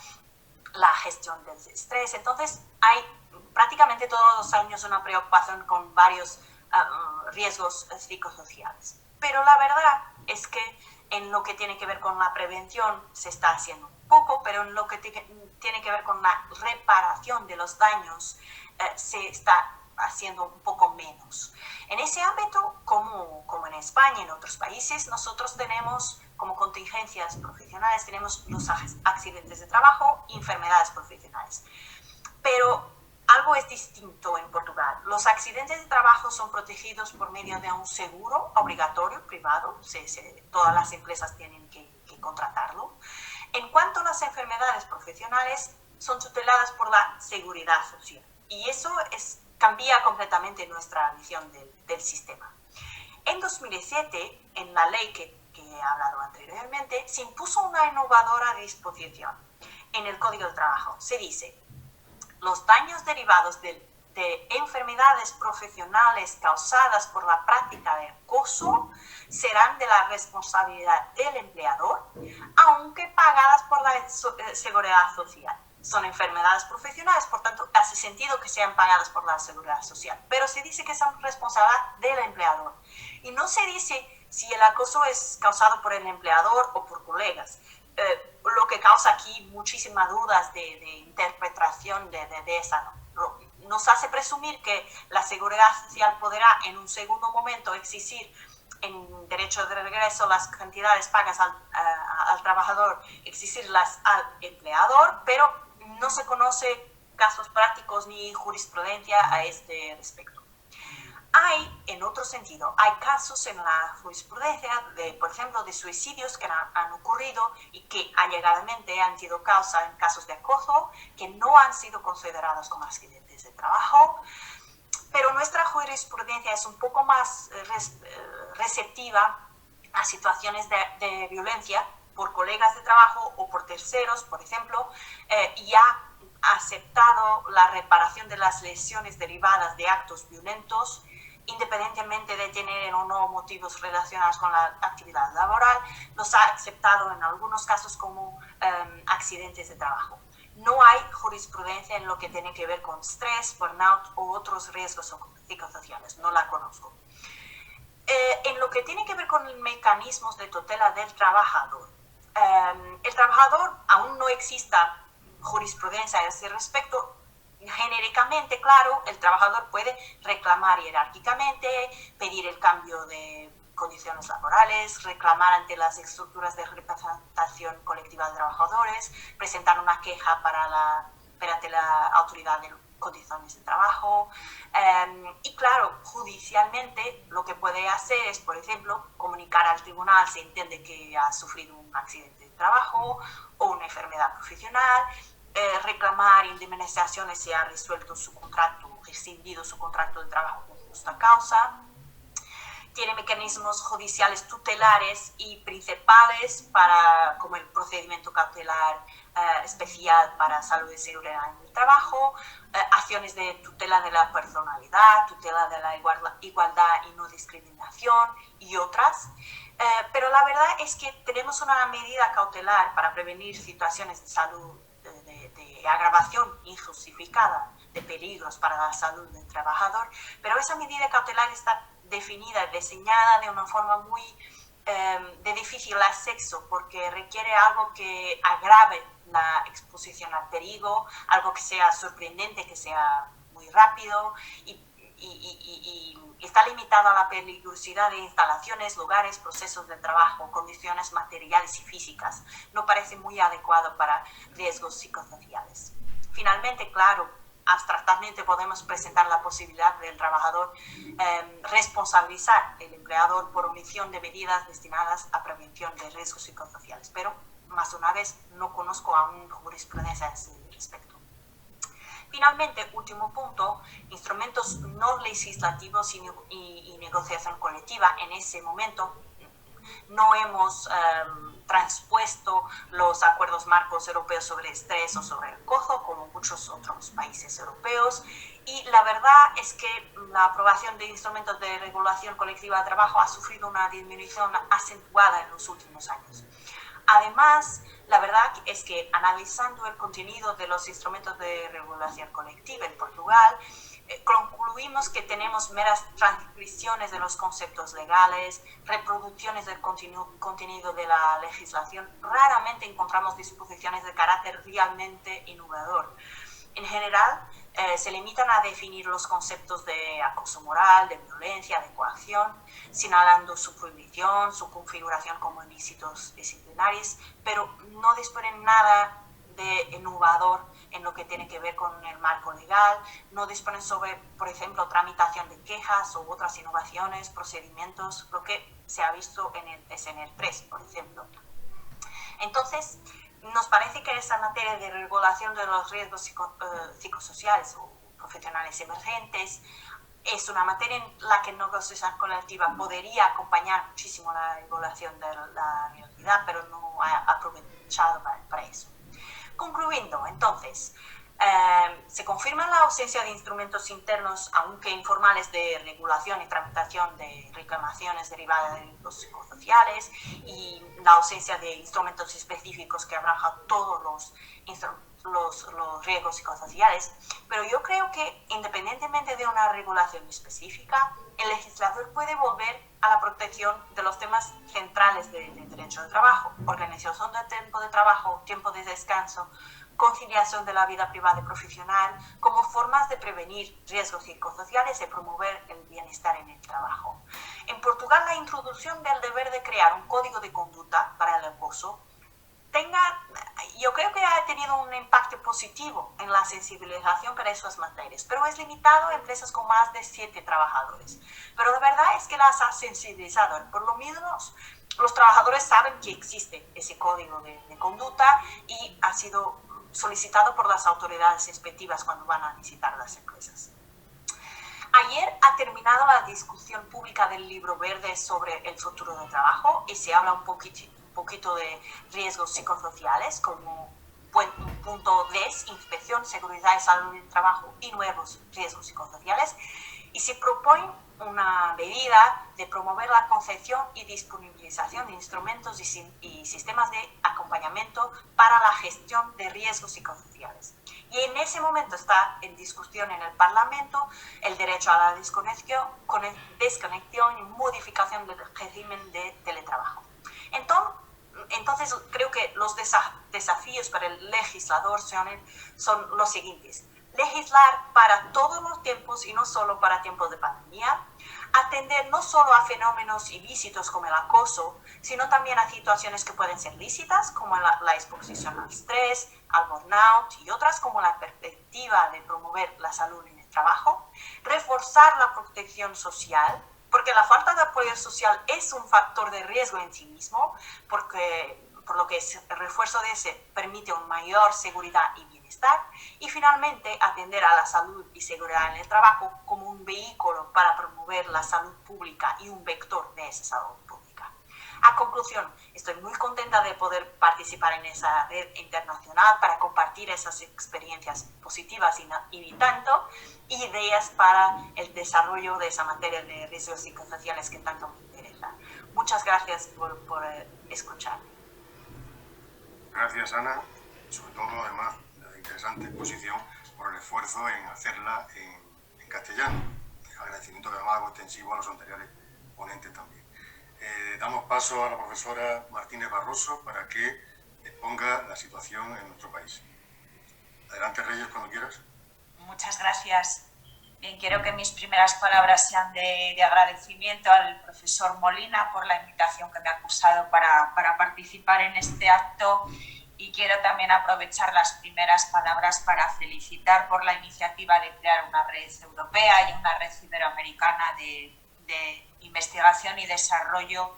la gestión del estrés. Entonces hay prácticamente todos los años una preocupación con varios riesgos psicosociales. Pero la verdad es que en lo que tiene que ver con la prevención se está haciendo un poco, pero en lo que tiene que ver con la reparación de los daños se está haciendo un poco menos. En ese ámbito, como en España y en otros países, nosotros tenemos como contingencias profesionales, tenemos los accidentes de trabajo y enfermedades profesionales. Pero algo es distinto en Portugal. Los accidentes de trabajo son protegidos por medio de un seguro obligatorio privado. Todas las empresas tienen que contratarlo. En cuanto a las enfermedades profesionales, son tuteladas por la seguridad social. Y eso cambia completamente nuestra visión del sistema. En 2017, en la ley que he hablado anteriormente, se impuso una innovadora disposición en el Código de Trabajo. Se dice: los daños derivados de enfermedades profesionales causadas por la práctica de acoso serán de la responsabilidad del empleador, aunque pagadas por la seguridad social. Son enfermedades profesionales, por tanto, hace sentido que sean pagadas por la seguridad social, pero se dice que son responsabilidad del empleador. Y no se dice si el acoso es causado por el empleador o por colegas. Lo que causa aquí muchísimas dudas de interpretación de esa. Nos hace presumir que la seguridad social podrá en un segundo momento exigir en derecho de regreso las cantidades pagas al trabajador, exigirlas al empleador, pero no se conoce casos prácticos ni jurisprudencia a este respecto. Hay, en otro sentido, hay casos en la jurisprudencia, por ejemplo, de suicidios que han ocurrido y que allegadamente han sido causa en casos de acoso, que no han sido considerados como accidentes de trabajo, pero nuestra jurisprudencia es un poco más receptiva a situaciones de violencia por colegas de trabajo o por terceros, por ejemplo, y ha aceptado la reparación de las lesiones derivadas de actos violentos, independientemente de tener o no motivos relacionados con la actividad laboral, los ha aceptado en algunos casos como accidentes de trabajo. No hay jurisprudencia en lo que tiene que ver con estrés, burnout o otros riesgos psicosociales, no la conozco. En lo que tiene que ver con mecanismos de tutela del trabajador, el trabajador aún no exista jurisprudencia a ese respecto. Genéricamente, claro, el trabajador puede reclamar jerárquicamente, pedir el cambio de condiciones laborales, reclamar ante las estructuras de representación colectiva de trabajadores, presentar una queja ante la autoridad de condiciones de trabajo. Y claro, judicialmente lo que puede hacer es, por ejemplo, comunicar al tribunal si entiende que ha sufrido un accidente de trabajo o una enfermedad profesional, reclamar indemnizaciones si ha resuelto su contrato, rescindido su contrato de trabajo con justa causa. Tiene mecanismos judiciales tutelares y principales como el procedimiento cautelar especial para salud y seguridad en el trabajo, acciones de tutela de la personalidad, tutela de la igualdad y no discriminación y otras. Pero la verdad es que tenemos una medida cautelar para prevenir situaciones de salud, de agravación injustificada de peligros para la salud del trabajador, pero esa medida cautelar está definida, diseñada de una forma muy de difícil acceso, porque requiere algo que agrave la exposición al peligro, algo que sea sorprendente, que sea muy rápido y está limitado a la peligrosidad de instalaciones, lugares, procesos de trabajo, condiciones materiales y físicas. No parece muy adecuado para riesgos psicosociales. Finalmente, claro, abstractamente podemos presentar la posibilidad del trabajador responsabilizar al empleador por omisión de medidas destinadas a prevención de riesgos psicosociales, pero más una vez no conozco aún jurisprudencia a ese respecto. Finalmente, último punto, instrumentos no legislativos y negociación colectiva. En ese momento no hemos transpuesto los acuerdos marcos europeos sobre estrés o sobre acoso, como muchos otros países europeos, y la verdad es que la aprobación de instrumentos de regulación colectiva de trabajo ha sufrido una disminución acentuada en los últimos años. Además, la verdad es que analizando el contenido de los instrumentos de regulación colectiva en Portugal, concluimos que tenemos meras transcripciones de los conceptos legales, reproducciones del contenido de la legislación. Raramente encontramos disposiciones de carácter realmente innovador. En general, se limitan a definir los conceptos de acoso moral, de violencia, de coacción, señalando su prohibición, su configuración como ilícitos disciplinarios, pero no disponen nada de innovador en lo que tiene que ver con el marco legal, no disponen sobre, por ejemplo, tramitación de quejas o otras innovaciones, procedimientos, lo que se ha visto en el SNR 3, por ejemplo. Entonces, nos parece que esa materia de regulación de los riesgos psicosociales o profesionales emergentes es una materia en la que la negociación colectiva podría acompañar muchísimo la regulación de la realidad, pero no ha aprovechado para eso. Concluyendo, entonces, se confirma la ausencia de instrumentos internos, aunque informales, de regulación y tramitación de reclamaciones derivadas de los psicosociales y la ausencia de instrumentos específicos que abranjan todos los riesgos psicosociales. Pero yo creo que, independientemente de una regulación específica, el legislador puede volver a la protección de los temas centrales del derecho de trabajo: organización del tiempo de trabajo, tiempo de descanso, conciliación de la vida privada y profesional, como formas de prevenir riesgos psicosociales y promover el bienestar en el trabajo. En Portugal, la introducción del deber de crear un código de conducta para el acoso yo creo que ha tenido un impacto positivo en la sensibilización para esas materias, pero es limitado a empresas con más de 7 trabajadores. Pero la verdad es que las ha sensibilizado. Por lo menos los trabajadores saben que existe ese código de conducta y ha sido solicitado por las autoridades respectivas cuando van a visitar las empresas. Ayer ha terminado la discusión pública del libro verde sobre el futuro del trabajo y se habla un poquito de riesgos psicosociales como un punto de inspección, seguridad y salud en el trabajo y nuevos riesgos psicosociales, y se propone una medida de promover la concepción y disponibilización de instrumentos y sistemas de acompañamiento para la gestión de riesgos psicosociales. Y en ese momento está en discusión en el Parlamento el derecho a la desconexión y modificación del régimen de teletrabajo. Entonces, creo que los desafíos para el legislador son los siguientes: legislar para todos los tiempos y no solo para tiempos de pandemia, atender no solo a fenómenos ilícitos como el acoso, sino también a situaciones que pueden ser lícitas, como la exposición al estrés, al burnout y otras, como la perspectiva de promover la salud en el trabajo, reforzar la protección social, porque la falta de apoyo social es un factor de riesgo en sí mismo, por lo que el refuerzo de ese permite una mayor seguridad y bienestar, y finalmente atender a la salud y seguridad en el trabajo como un vehículo para promover la salud pública y un vector de esa salud pública. A conclusión, estoy muy contenta de poder participar en esa red internacional para compartir esas experiencias positivas y tanto ideas para el desarrollo de esa materia de riesgos psicosociales que tanto me interesa. Muchas gracias por escucharme. Gracias, Ana, sobre todo además la interesante exposición por el esfuerzo en hacerla en castellano. Agradecimiento que además hago extensivo a los anteriores ponentes también. Damos paso a la profesora Martínez Barroso para que exponga la situación en nuestro país. Adelante, Reyes, cuando quieras. Muchas gracias. Bien, quiero que mis primeras palabras sean de agradecimiento al profesor Molina por la invitación que me ha cursado para participar en este acto, y quiero también aprovechar las primeras palabras para felicitar por la iniciativa de crear una red europea y una red iberoamericana de investigación y desarrollo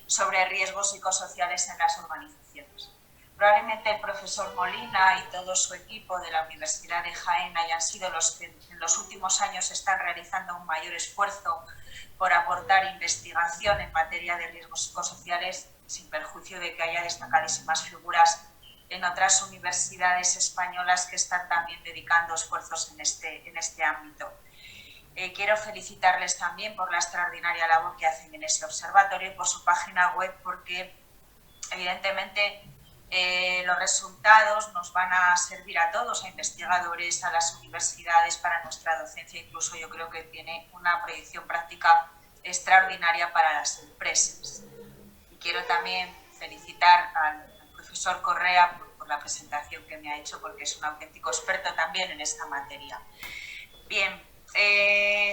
sobre riesgos psicosociales en las organizaciones. Probablemente el profesor Molina y todo su equipo de la Universidad de Jaén hayan sido los que en los últimos años están realizando un mayor esfuerzo por aportar investigación en materia de riesgos psicosociales, sin perjuicio de que haya destacadísimas figuras en otras universidades españolas que están también dedicando esfuerzos en este ámbito. Quiero felicitarles también por la extraordinaria labor que hacen en ese observatorio y por su página web, porque evidentemente los resultados nos van a servir a todos, a investigadores, a las universidades, para nuestra docencia. Incluso yo creo que tiene una proyección práctica extraordinaria para las empresas. Y quiero también felicitar al profesor Correa por la presentación que me ha hecho, porque es un auténtico experto también en esta materia. Bien,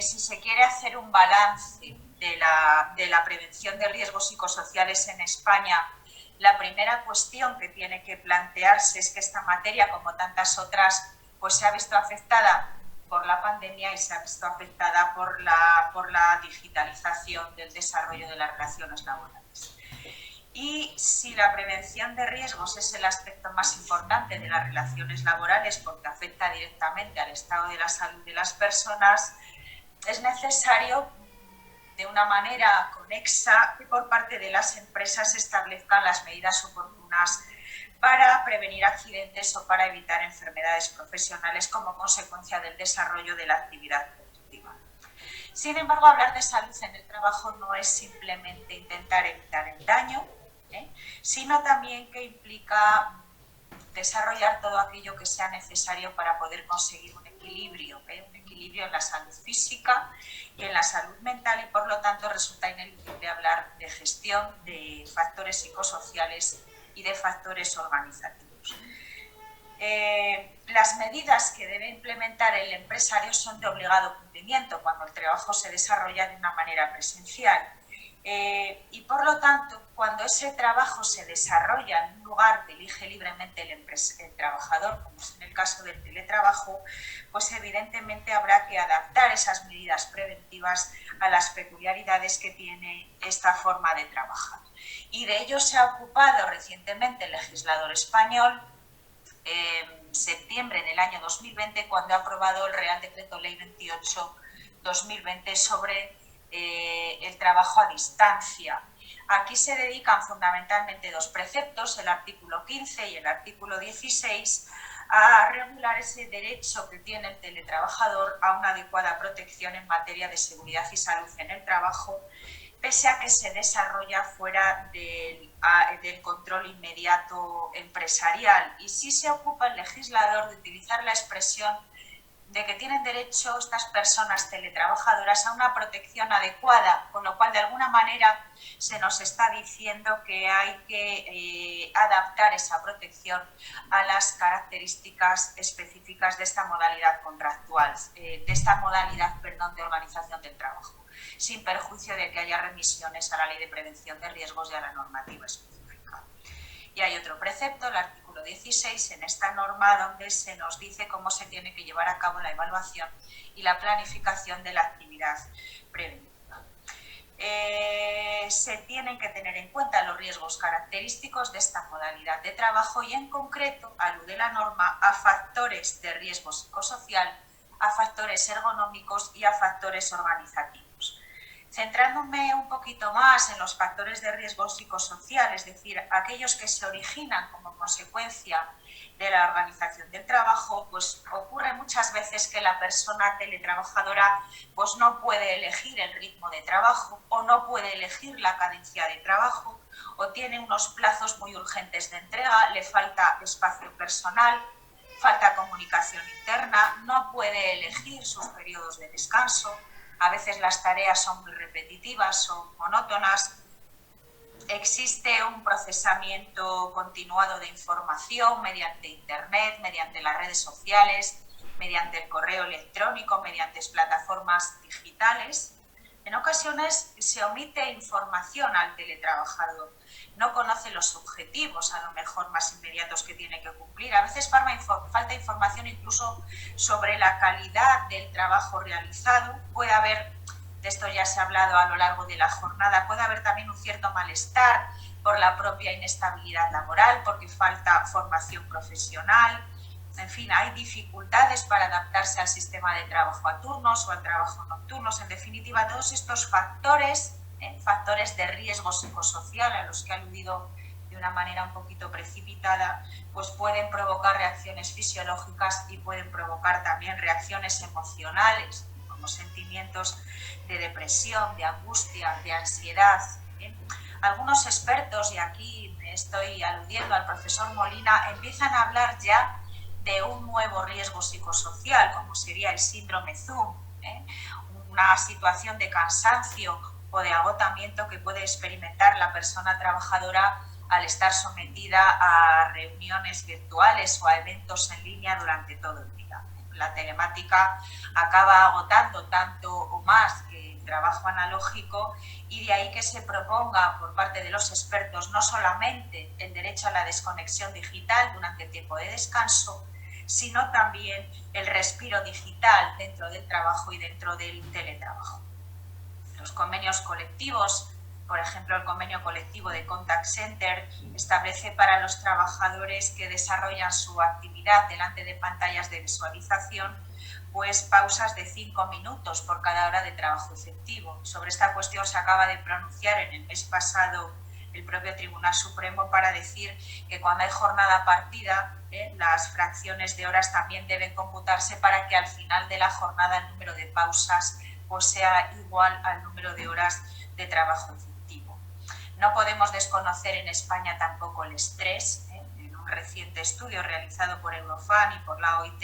si se quiere hacer un balance de la prevención de riesgos psicosociales en España, la primera cuestión que tiene que plantearse es que esta materia, como tantas otras, pues se ha visto afectada por la pandemia y se ha visto afectada por la digitalización del desarrollo de las relaciones laborales. Y si la prevención de riesgos es el aspecto más importante de las relaciones laborales, porque afecta directamente al estado de la salud de las personas, es necesario de una manera conexa que por parte de las empresas se establezcan las medidas oportunas para prevenir accidentes o para evitar enfermedades profesionales como consecuencia del desarrollo de la actividad productiva. Sin embargo, hablar de salud en el trabajo no es simplemente intentar evitar el daño, sino también que implica desarrollar todo aquello que sea necesario para poder conseguir un equilibrio en la salud física y en la salud mental, y por lo tanto resulta ineludible hablar de gestión de factores psicosociales y de factores organizativos. Las medidas que debe implementar el empresario son de obligado cumplimiento cuando el trabajo se desarrolla de una manera presencial, y por lo tanto cuando ese trabajo se desarrolla en un lugar que elige libremente el trabajador, como es en el caso del teletrabajo, pues evidentemente habrá que adaptar esas medidas preventivas a las peculiaridades que tiene esta forma de trabajar. Y de ello se ha ocupado recientemente el legislador español en septiembre del año 2020, cuando ha aprobado el Real Decreto Ley 28/2020 sobre el trabajo a distancia. Aquí se dedican fundamentalmente dos preceptos, el artículo 15 y el artículo 16, a regular ese derecho que tiene el teletrabajador a una adecuada protección en materia de seguridad y salud en el trabajo, pese a que se desarrolla fuera del control inmediato empresarial. Y sí se ocupa el legislador de utilizar la expresión de que tienen derecho estas personas teletrabajadoras a una protección adecuada, con lo cual de alguna manera se nos está diciendo que hay que adaptar esa protección a las características específicas de esta modalidad contractual, de organización del trabajo, sin perjuicio de que haya remisiones a la Ley de Prevención de Riesgos y a la normativa específica. Y hay otro precepto, el artículo 16, en esta norma donde se nos dice cómo se tiene que llevar a cabo la evaluación y la planificación de la actividad preventiva. Se tienen que tener en cuenta los riesgos característicos de esta modalidad de trabajo y en concreto alude la norma a factores de riesgo psicosocial, a factores ergonómicos y a factores organizativos. Centrándome un poquito más en los factores de riesgo psicosocial, es decir, aquellos que se originan como consecuencia de la organización del trabajo, pues ocurre muchas veces que la persona teletrabajadora pues no puede elegir el ritmo de trabajo o no puede elegir la cadencia de trabajo o tiene unos plazos muy urgentes de entrega, le falta espacio personal, falta comunicación interna, no puede elegir sus periodos de descanso. A veces las tareas son muy repetitivas, son monótonas. Existe un procesamiento continuado de información mediante Internet, mediante las redes sociales, mediante el correo electrónico, mediante plataformas digitales. En ocasiones se omite información al teletrabajador. No conoce los objetivos, a lo mejor más inmediatos que tiene que cumplir. A veces falta información incluso sobre la calidad del trabajo realizado. Puede haber, de esto ya se ha hablado a lo largo de la jornada, puede haber también un cierto malestar por la propia inestabilidad laboral, porque falta formación profesional. En fin, hay dificultades para adaptarse al sistema de trabajo a turnos o al trabajo nocturnos. En definitiva, todos estos factores de riesgo psicosocial a los que he aludido de una manera un poquito precipitada, pues pueden provocar reacciones fisiológicas y pueden provocar también reacciones emocionales, como sentimientos de depresión, de angustia, de ansiedad. Algunos expertos, y aquí estoy aludiendo al profesor Molina, empiezan a hablar ya de un nuevo riesgo psicosocial, como sería el síndrome Zoom, una situación de cansancio o de agotamiento que puede experimentar la persona trabajadora al estar sometida a reuniones virtuales o a eventos en línea durante todo el día. La telemática acaba agotando tanto o más que el trabajo analógico y de ahí que se proponga por parte de los expertos no solamente el derecho a la desconexión digital durante el tiempo de descanso, sino también el respiro digital dentro del trabajo y dentro del teletrabajo. Los convenios colectivos, por ejemplo, el convenio colectivo de Contact Center establece para los trabajadores que desarrollan su actividad delante de pantallas de visualización, pues pausas de 5 minutos por cada hora de trabajo efectivo. Sobre esta cuestión se acaba de pronunciar en el mes pasado el propio Tribunal Supremo para decir que cuando hay jornada partida, las fracciones de horas también deben computarse para que al final de la jornada el número de pausas pues sea igual al número de horas de trabajo efectivo. No podemos desconocer en España tampoco el estrés. En un reciente estudio realizado por Eurofan y por la OIT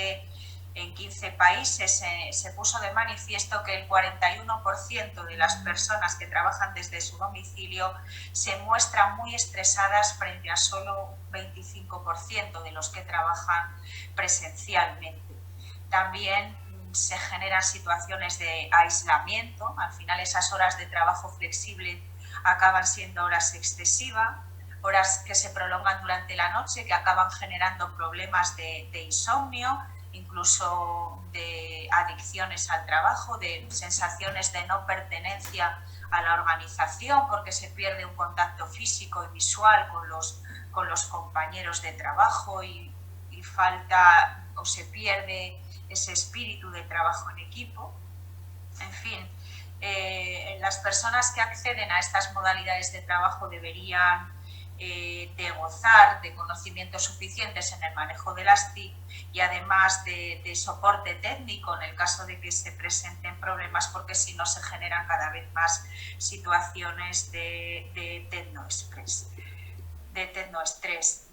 en 15 países se puso de manifiesto que el 41% de las personas que trabajan desde su domicilio se muestran muy estresadas frente a solo un 25% de los que trabajan presencialmente. También se generan situaciones de aislamiento. Al final esas horas de trabajo flexible acaban siendo horas excesivas, horas que se prolongan durante la noche, que acaban generando problemas de insomnio, incluso de adicciones al trabajo, de sensaciones de no pertenencia a la organización, porque se pierde un contacto físico y visual con los compañeros de trabajo y falta o se pierde ese espíritu de trabajo en equipo. En fin, las personas que acceden a estas modalidades de trabajo deberían de gozar de conocimientos suficientes en el manejo de las TIC y además de soporte técnico en el caso de que se presenten problemas, porque si no se generan cada vez más situaciones de tecnoestrés.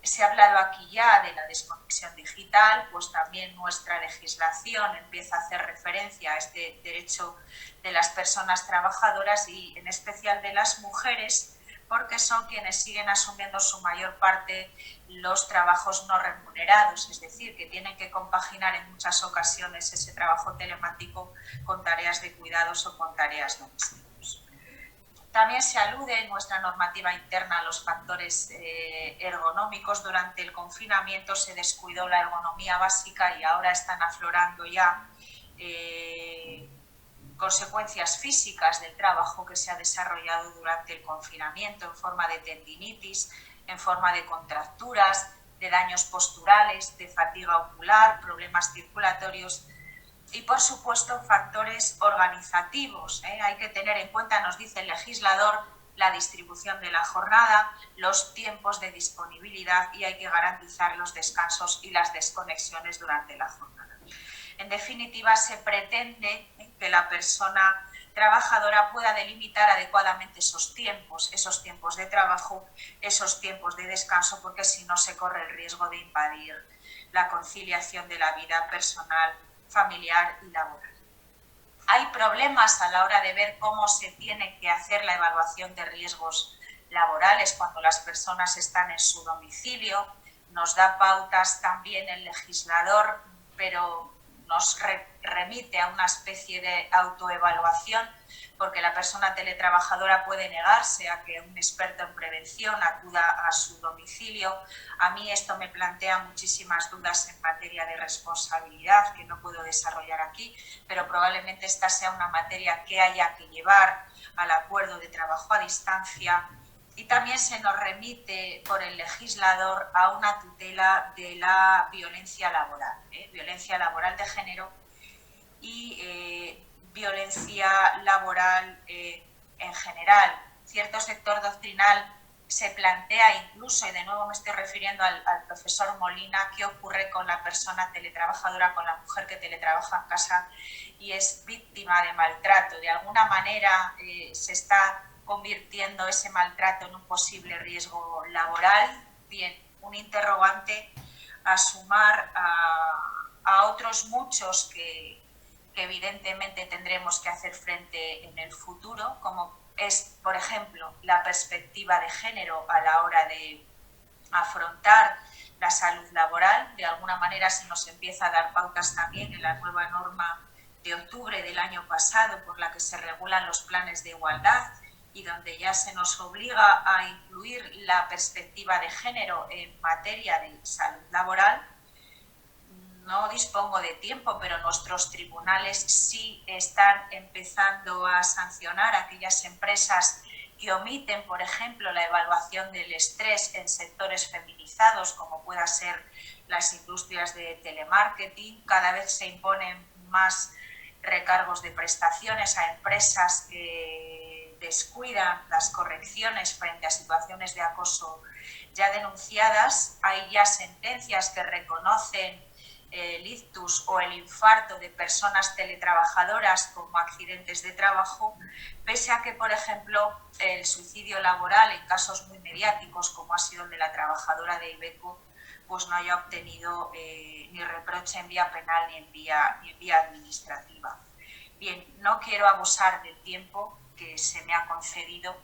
Se ha hablado aquí ya de la desconexión digital, pues también nuestra legislación empieza a hacer referencia a este derecho de las personas trabajadoras y en especial de las mujeres, porque son quienes siguen asumiendo su mayor parte los trabajos no remunerados, es decir, que tienen que compaginar en muchas ocasiones ese trabajo telemático con tareas de cuidados o con tareas domésticas. También se alude en nuestra normativa interna a los factores ergonómicos. Durante el confinamiento se descuidó la ergonomía básica y ahora están aflorando ya consecuencias físicas del trabajo que se ha desarrollado durante el confinamiento en forma de tendinitis, en forma de contracturas, de daños posturales, de fatiga ocular, problemas circulatorios y, por supuesto, factores organizativos. Hay que tener en cuenta, nos dice el legislador, la distribución de la jornada, los tiempos de disponibilidad y hay que garantizar los descansos y las desconexiones durante la jornada. En definitiva, se pretende que la persona trabajadora pueda delimitar adecuadamente esos tiempos de trabajo, esos tiempos de descanso, porque si no se corre el riesgo de impedir la conciliación de la vida personal, familiar y laboral. Hay problemas a la hora de ver cómo se tiene que hacer la evaluación de riesgos laborales cuando las personas están en su domicilio. Nos da pautas también el legislador, pero nos remite a una especie de autoevaluación, porque la persona teletrabajadora puede negarse a que un experto en prevención acuda a su domicilio. A mí esto me plantea muchísimas dudas en materia de responsabilidad que no puedo desarrollar aquí, pero probablemente esta sea una materia que haya que llevar al acuerdo de trabajo a distancia. Y también se nos remite por el legislador a una tutela de la violencia laboral de género y violencia laboral en general. Cierto sector doctrinal se plantea incluso, y de nuevo me estoy refiriendo al profesor Molina, qué ocurre con la persona teletrabajadora, con la mujer que teletrabaja en casa y es víctima de maltrato. De alguna manera se está convirtiendo ese maltrato en un posible riesgo laboral. Bien, un interrogante a sumar a otros muchos que evidentemente tendremos que hacer frente en el futuro, como es, por ejemplo, la perspectiva de género a la hora de afrontar la salud laboral. De alguna manera se nos empieza a dar pautas también en la nueva norma de octubre del año pasado por la que se regulan los planes de igualdad y donde ya se nos obliga a incluir la perspectiva de género en materia de salud laboral. No dispongo de tiempo, pero nuestros tribunales sí están empezando a sancionar a aquellas empresas que omiten, por ejemplo, la evaluación del estrés en sectores feminizados, como pueda ser las industrias de telemarketing. Cada vez se imponen más recargos de prestaciones a empresas que descuidan las correcciones frente a situaciones de acoso ya denunciadas. Hay ya sentencias que reconocen el ictus o el infarto de personas teletrabajadoras como accidentes de trabajo, pese a que, por ejemplo, el suicidio laboral en casos muy mediáticos, como ha sido el de la trabajadora de Iveco, pues no haya obtenido ni reproche en vía penal ni en vía administrativa. Bien, no quiero abusar del tiempo que se me ha concedido,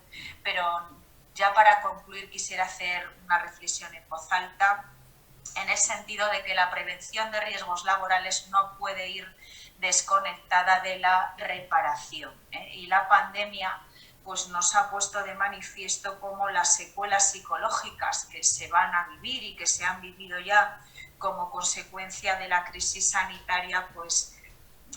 pero ya para concluir quisiera hacer una reflexión en voz alta, en el sentido de que la prevención de riesgos laborales no puede ir desconectada de la reparación, y la pandemia pues nos ha puesto de manifiesto cómo las secuelas psicológicas que se van a vivir y que se han vivido ya como consecuencia de la crisis sanitaria, pues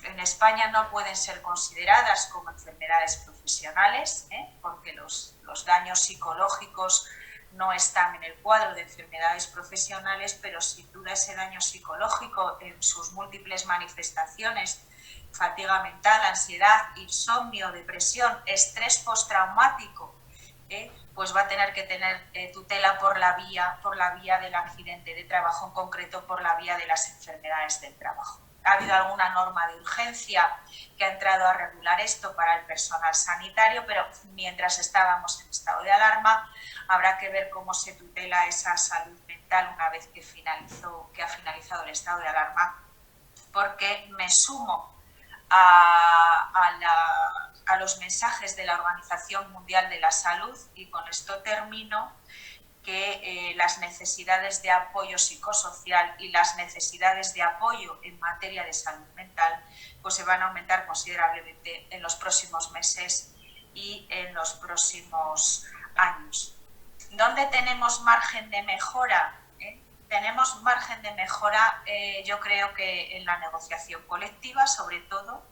en España no pueden ser consideradas como enfermedades profesionales, porque los daños psicológicos no están en el cuadro de enfermedades profesionales, pero sin duda ese daño psicológico en sus múltiples manifestaciones, fatiga mental, ansiedad, insomnio, depresión, estrés postraumático, pues va a tener que tener tutela por la vía del accidente de trabajo, en concreto por la vía de las enfermedades del trabajo. Ha habido alguna norma de urgencia que ha entrado a regular esto para el personal sanitario, pero mientras estábamos en estado de alarma, habrá que ver cómo se tutela esa salud mental una vez que ha finalizado el estado de alarma, porque me sumo a los mensajes de la Organización Mundial de la Salud, y con esto termino, que las necesidades de apoyo psicosocial y las necesidades de apoyo en materia de salud mental pues se van a aumentar considerablemente en los próximos meses y en los próximos años. ¿Dónde tenemos margen de mejora? Tenemos margen de mejora, yo creo que en la negociación colectiva, sobre todo.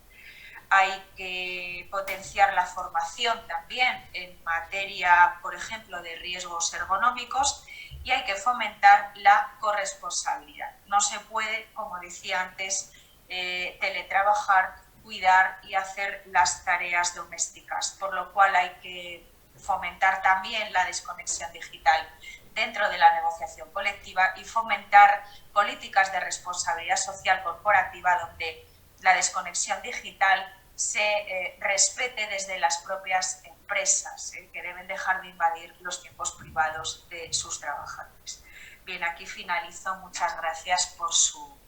Hay que potenciar la formación también en materia, por ejemplo, de riesgos ergonómicos, y hay que fomentar la corresponsabilidad. No se puede, como decía antes, teletrabajar, cuidar y hacer las tareas domésticas, por lo cual hay que fomentar también la desconexión digital dentro de la negociación colectiva y fomentar políticas de responsabilidad social corporativa donde la desconexión digital se respete desde las propias empresas, que deben dejar de invadir los tiempos privados de sus trabajadores. Bien, aquí finalizo. Muchas gracias por su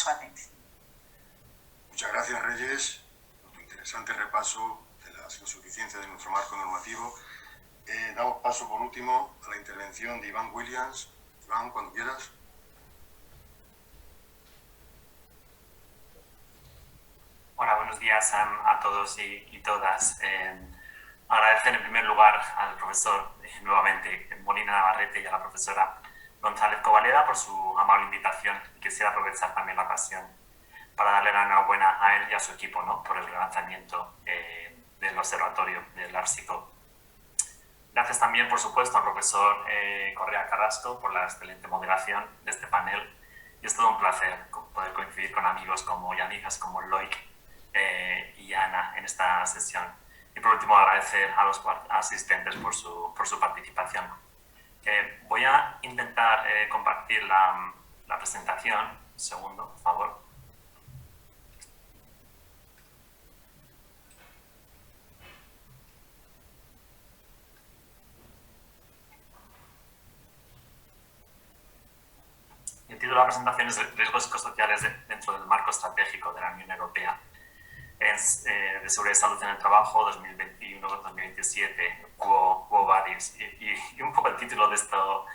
atención. Muchas gracias, Reyes, por tu interesante repaso de las insuficiencias de nuestro marco normativo. Damos paso, por último, a la intervención de Iván Williams. Iván, cuando quieras. Hola, buenos días a todos y todas. Agradecer en primer lugar al profesor, nuevamente, Molina Navarrete, y a la profesora González Covaleda por su amable invitación. Quisiera aprovechar también la ocasión para darle la enhorabuena a él y a su equipo, ¿no?, por el relanzamiento del observatorio del ARPSICO. Gracias también, por supuesto, al profesor Correa Carrasco por la excelente moderación de este panel. Y es todo un placer poder coincidir con amigos como Yanijas, como Loic y Ana en esta sesión. Y por último, agradecer a los asistentes por su participación. Voy a intentar compartir la presentación. Un segundo, por favor. El título de la presentación es Riesgos psicosociales dentro del marco estratégico de la Unión Europea de seguridad y salud en el trabajo 2021-2027, Quo Vadis. Y un poco el título de esto,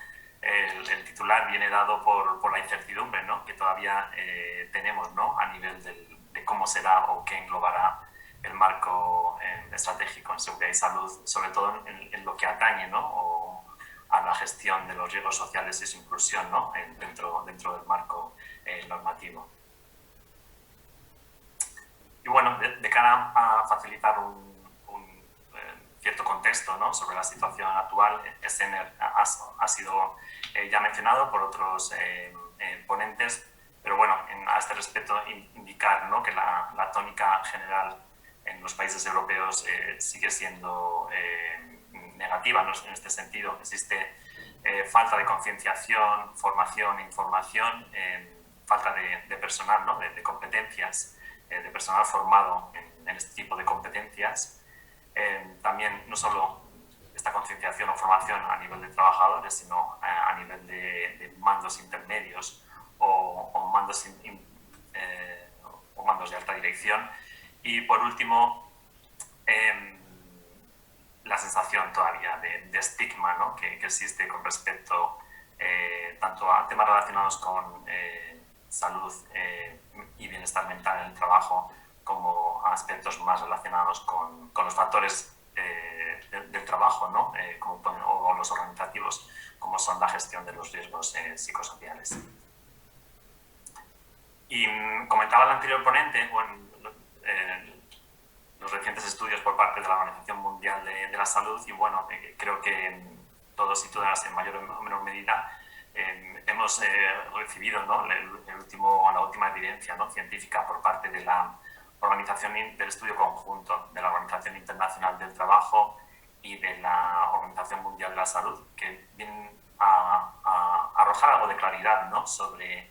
el titular viene dado por la incertidumbre, ¿no?, que todavía tenemos, ¿no?, a nivel de cómo será o qué englobará el marco estratégico en seguridad y salud, sobre todo en lo que atañe, ¿no?, a la gestión de los riesgos sociales y su inclusión, ¿no?, dentro del marco normativo. Y bueno, de cara a facilitar un cierto contexto, ¿no?, sobre la situación actual, SENER ha sido ya mencionado por otros ponentes, pero bueno, a este respecto indicar, ¿no?, que la tónica general en los países europeos sigue siendo negativa, ¿no?, en este sentido. Existe falta de concienciación, formación e información, falta de personal, ¿no?, de competencias, de personal formado en este tipo de competencias. También no solo esta concienciación o formación a nivel de trabajadores, sino a nivel de mandos intermedios o mandos de alta dirección. Y por último, la sensación todavía de estigma, ¿no?, que existe con respecto tanto a temas relacionados con salud y bienestar mental en el trabajo, como a aspectos más relacionados con los factores del trabajo, ¿no? O los organizativos, como son la gestión de los riesgos psicosociales. Y comentaba el anterior ponente, los recientes estudios por parte de la Organización Mundial de la Salud, y bueno, creo que todos y todas, en mayor o menor medida, hemos recibido, ¿no?, la última evidencia, ¿no?, científica por parte de la Organización del Estudio Conjunto, de la Organización Internacional del Trabajo y de la Organización Mundial de la Salud, que vienen a arrojar algo de claridad, ¿no?, sobre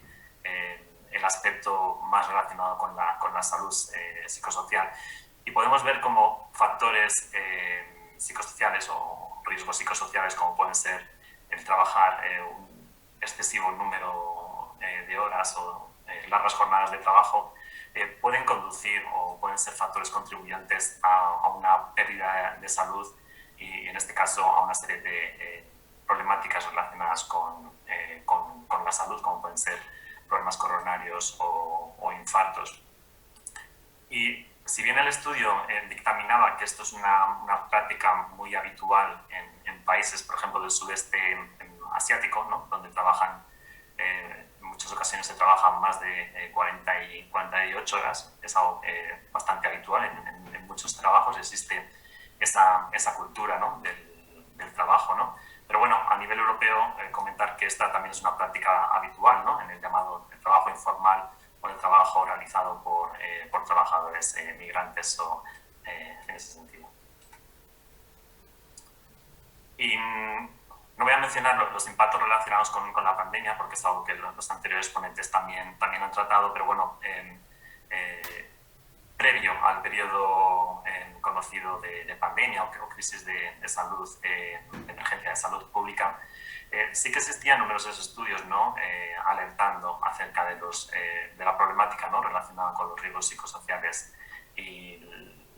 el aspecto más relacionado con la salud psicosocial. Y podemos ver como factores psicosociales o riesgos psicosociales, como pueden ser el trabajar un excesivo número de horas o largas jornadas de trabajo, pueden conducir o pueden ser factores contribuyentes a una pérdida de salud y, en este caso, a una serie de problemáticas relacionadas con la salud, como pueden ser problemas coronarios o infartos. Y si bien el estudio dictaminaba que esto es una práctica muy habitual en países, por ejemplo, del sudeste asiático, ¿no?, donde trabajan, en muchas ocasiones se trabajan más de 48 horas, es algo bastante habitual en muchos trabajos, existe esa cultura, ¿no?, del trabajo, ¿no? Pero bueno, a nivel europeo, comentar que esta también es una práctica habitual, ¿no?, en el llamado trabajo informal o el trabajo realizado por trabajadores migrantes o en ese sentido. Y no voy a mencionar los impactos relacionados con la pandemia, porque es algo que los anteriores ponentes también han tratado, pero bueno, previo al periodo conocido de pandemia o crisis de salud, de emergencia de salud pública, sí que existían numerosos estudios, ¿no?, alertando acerca de la problemática, ¿no?, relacionada con los riesgos psicosociales y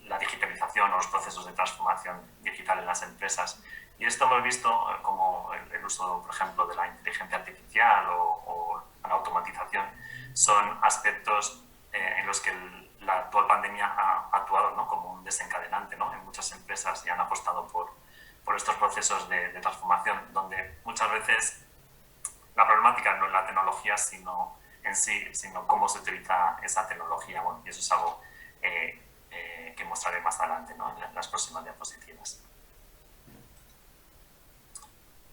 la digitalización o los procesos de transformación digital en las empresas. Y esto hemos visto como el uso, por ejemplo, de la inteligencia artificial o la automatización son aspectos en los que la actual pandemia ha actuado, ¿no?, como un desencadenante, ¿no?, en muchas empresas y han apostado por estos procesos de transformación, donde muchas veces la problemática no es la tecnología en sí, sino cómo se utiliza esa tecnología. Bueno, y eso es algo que mostraré más adelante, ¿no?, en las próximas diapositivas.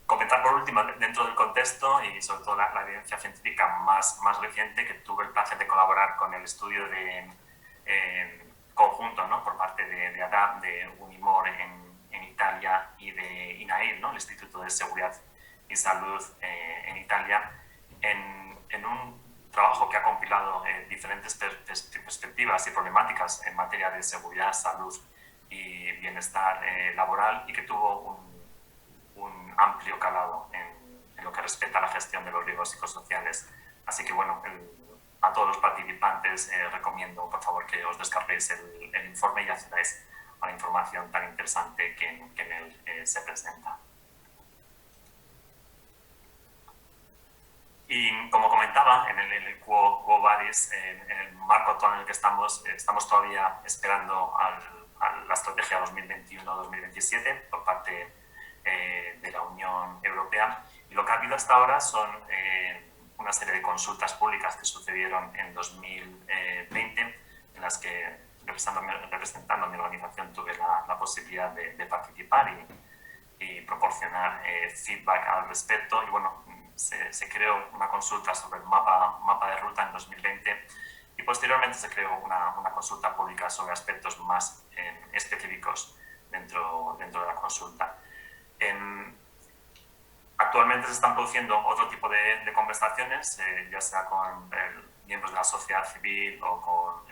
Comentar por último, dentro del contexto y sobre todo la evidencia científica más reciente, que tuve el placer de colaborar con el estudio conjunto, ¿no?, por parte de ADAP, de Unimor en Italia y de INAIL, ¿no?, el Instituto de Seguridad y Salud en Italia, en un trabajo que ha compilado diferentes perspectivas y problemáticas en materia de seguridad, salud y bienestar laboral, y que tuvo un amplio calado en lo que respecta a la gestión de los riesgos psicosociales. Así que, bueno, a todos los participantes recomiendo, por favor, que os descarguéis el informe y accedáis a la información tan interesante que en él se presenta. Y como comentaba, en el Quo Vadis, en el marco actual en el que estamos todavía esperando a la estrategia 2021-2027 por parte de la Unión Europea. Y lo que ha habido hasta ahora son una serie de consultas públicas que sucedieron en 2020, en las que, representando a mi organización, tuve la posibilidad de participar y proporcionar feedback al respecto. Y bueno, se creó una consulta sobre el mapa de ruta en 2020 y posteriormente se creó una consulta pública sobre aspectos más específicos dentro de la consulta. Actualmente se están produciendo otro tipo de conversaciones, ya sea con miembros de la sociedad civil o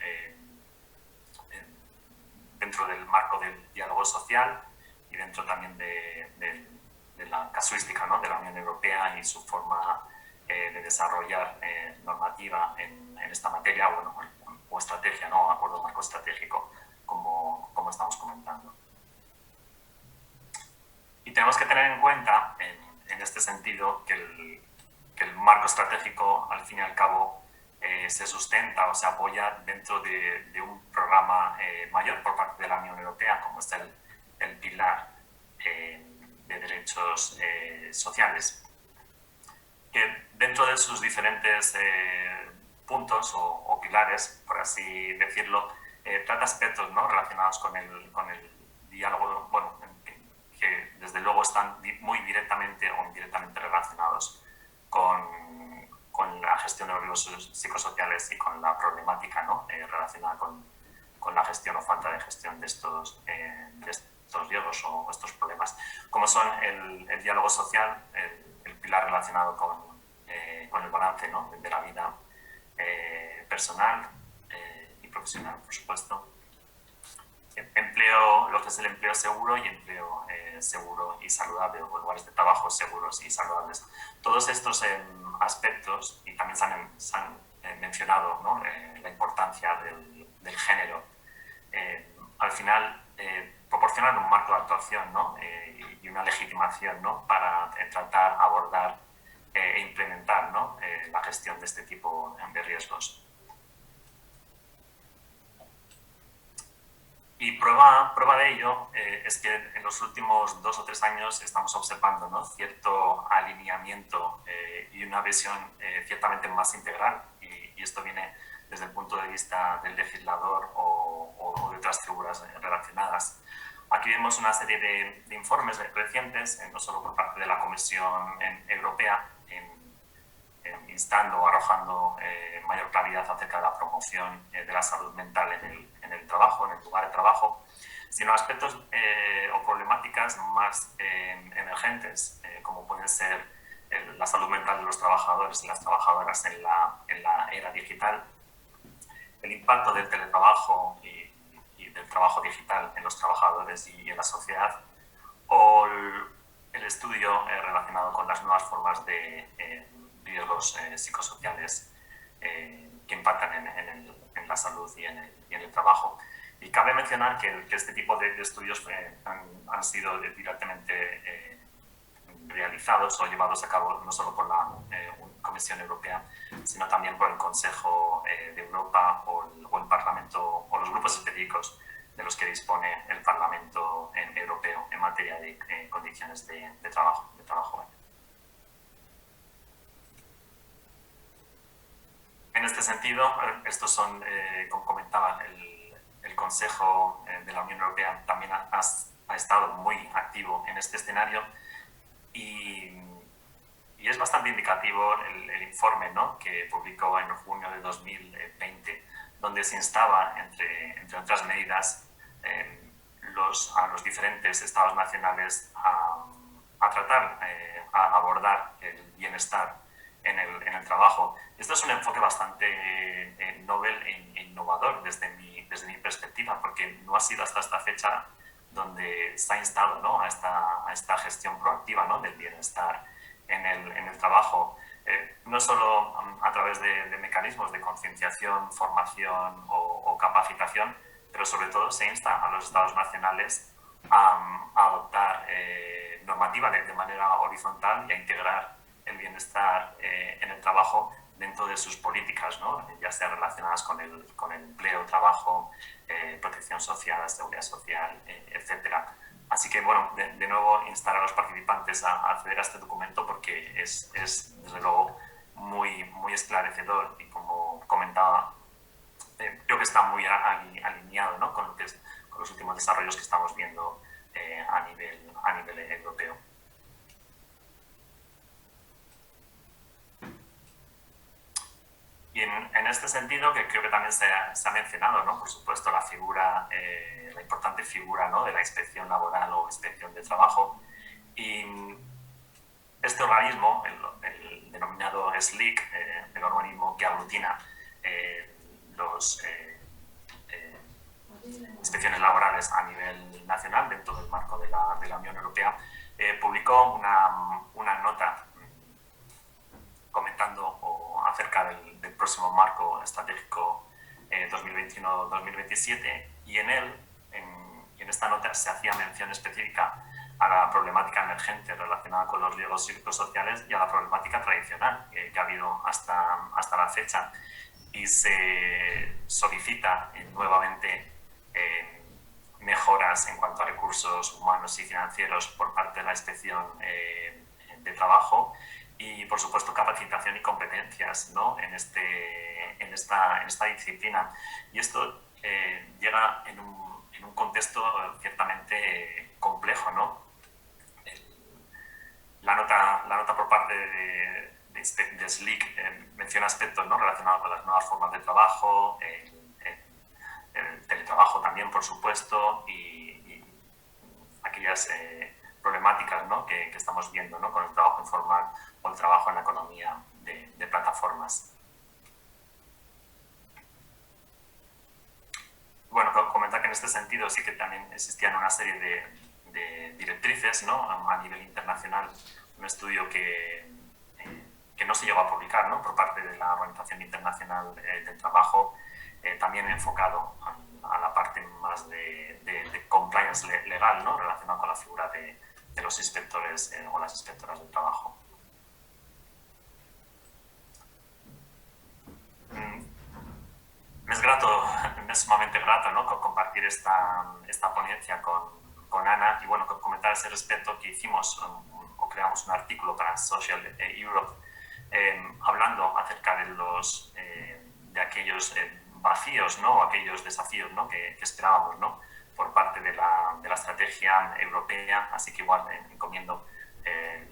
dentro del marco del diálogo social y dentro también de la casuística, ¿no?, de la Unión Europea y su forma de desarrollar normativa en esta materia, bueno, o estrategia, ¿no?, acuerdo marco estratégico, como estamos comentando. Y tenemos que tener en cuenta, en este sentido, que el marco estratégico, al fin y al cabo, se sustenta o se apoya dentro de un programa mayor por parte de la Unión Europea, como es el el pilar de derechos sociales, que dentro de sus diferentes puntos o pilares, por así decirlo, trata aspectos, ¿no?, relacionados con el diálogo, bueno, que desde luego están muy directamente o indirectamente relacionados con la gestión de los riesgos psicosociales y con la problemática, ¿no?, relacionada con la gestión o falta de gestión de estos riesgos o estos problemas, como son el diálogo social, el pilar relacionado con el balance, ¿no?, de la vida personal y profesional, por supuesto. Empleo, lo que es el empleo seguro y empleo seguro y saludable, o lugares de trabajo seguros y saludables. Todos estos aspectos, y también se han mencionado, ¿no?, la importancia del género, al final proporcionan un marco de actuación, ¿no?, y una legitimación, ¿no?, para tratar, abordar e implementar, ¿no?, la gestión de este tipo de riesgos. Y prueba de ello es que en los últimos 2 o 3 años estamos observando, ¿no?, cierto alineamiento y una visión ciertamente más integral. Y esto viene desde el punto de vista del legislador o de otras figuras relacionadas. Aquí vemos una serie de informes recientes, no solo por parte de la Comisión Europea, instando o arrojando mayor claridad acerca de la promoción de la salud mental en el trabajo, en el lugar de trabajo, sino aspectos o problemáticas más emergentes, como pueden ser la salud mental de los trabajadores y las trabajadoras en la era digital, el impacto del teletrabajo y del trabajo digital en los trabajadores y en la sociedad, o el estudio relacionado con las nuevas formas de riesgos psicosociales que impactan en la salud y en el trabajo. Y cabe mencionar que este tipo de estudios han sido directamente realizados o llevados a cabo no solo por la Comisión Europea, sino también por el Consejo de Europa o el Parlamento o los grupos específicos de los que dispone el Parlamento Europeo en materia de condiciones de trabajo. En este sentido, estos son, como comentaba, el Consejo de la Unión Europea también ha estado muy activo en este escenario y es bastante indicativo el informe, ¿no?, que publicó en junio de 2020, donde se instaba, entre otras medidas, a los diferentes estados nacionales a tratar, a abordar el bienestar en el trabajo. Esto es un enfoque bastante novel e innovador desde mi perspectiva, porque no ha sido hasta esta fecha donde se ha instado, ¿no?, a esta gestión proactiva, ¿no?, del bienestar en el trabajo, no solo a través de mecanismos de concienciación, formación o capacitación, pero sobre todo se insta a los estados nacionales a adoptar normativa de manera horizontal y a integrar el bienestar en el trabajo dentro de sus políticas, ¿no?, ya sea relacionadas con el empleo, trabajo, protección social, seguridad social, etc. Así que, bueno, de nuevo instar a los participantes a acceder a este documento porque es desde luego muy esclarecedor y, como comentaba, creo que está muy alineado, ¿no?, con los últimos desarrollos que estamos viendo a nivel europeo. Y en este sentido, que creo que también se ha mencionado, ¿no?, por supuesto, la importante figura, ¿no?, de la inspección laboral o inspección de trabajo. Y este organismo, el denominado SLIC, el organismo que aglutina las inspecciones laborales a nivel nacional dentro del marco de la Unión Europea, publicó una nota comentando acerca del próximo marco estratégico 2021-2027, y en esta nota se hacía mención específica a la problemática emergente relacionada con los riesgos psicosociales y a la problemática tradicional que ha habido hasta la fecha, y se solicita nuevamente mejoras en cuanto a recursos humanos y financieros por parte de la Inspección de Trabajo y, por supuesto, capacitación y competencias, ¿no? en esta disciplina. Y esto llega en un contexto ciertamente complejo, ¿no? La nota por parte de SLIC menciona aspectos, ¿no?, relacionados con las nuevas formas de trabajo, el teletrabajo también, por supuesto, y aquellas problemáticas, ¿no?, que estamos viendo, ¿no?, con el trabajo informal o el trabajo en la economía de plataformas. Bueno, comentar que en este sentido sí que también existían una serie de directrices, ¿no?, a nivel internacional, un estudio que no se llegó a publicar, ¿no?, por parte de la Organización Internacional del Trabajo, también enfocado a la parte más de compliance legal, ¿no?, relacionado con la figura de los inspectores o las inspectoras del trabajo. Me es sumamente grato, ¿no?, compartir esta ponencia con Ana y, bueno, comentar ese respecto que hicimos o creamos un artículo para Social Europe hablando acerca de aquellos vacíos, ¿no?, o aquellos desafíos, ¿no?, que esperábamos, ¿no?, por parte de la estrategia europea. Así que igual encomiendo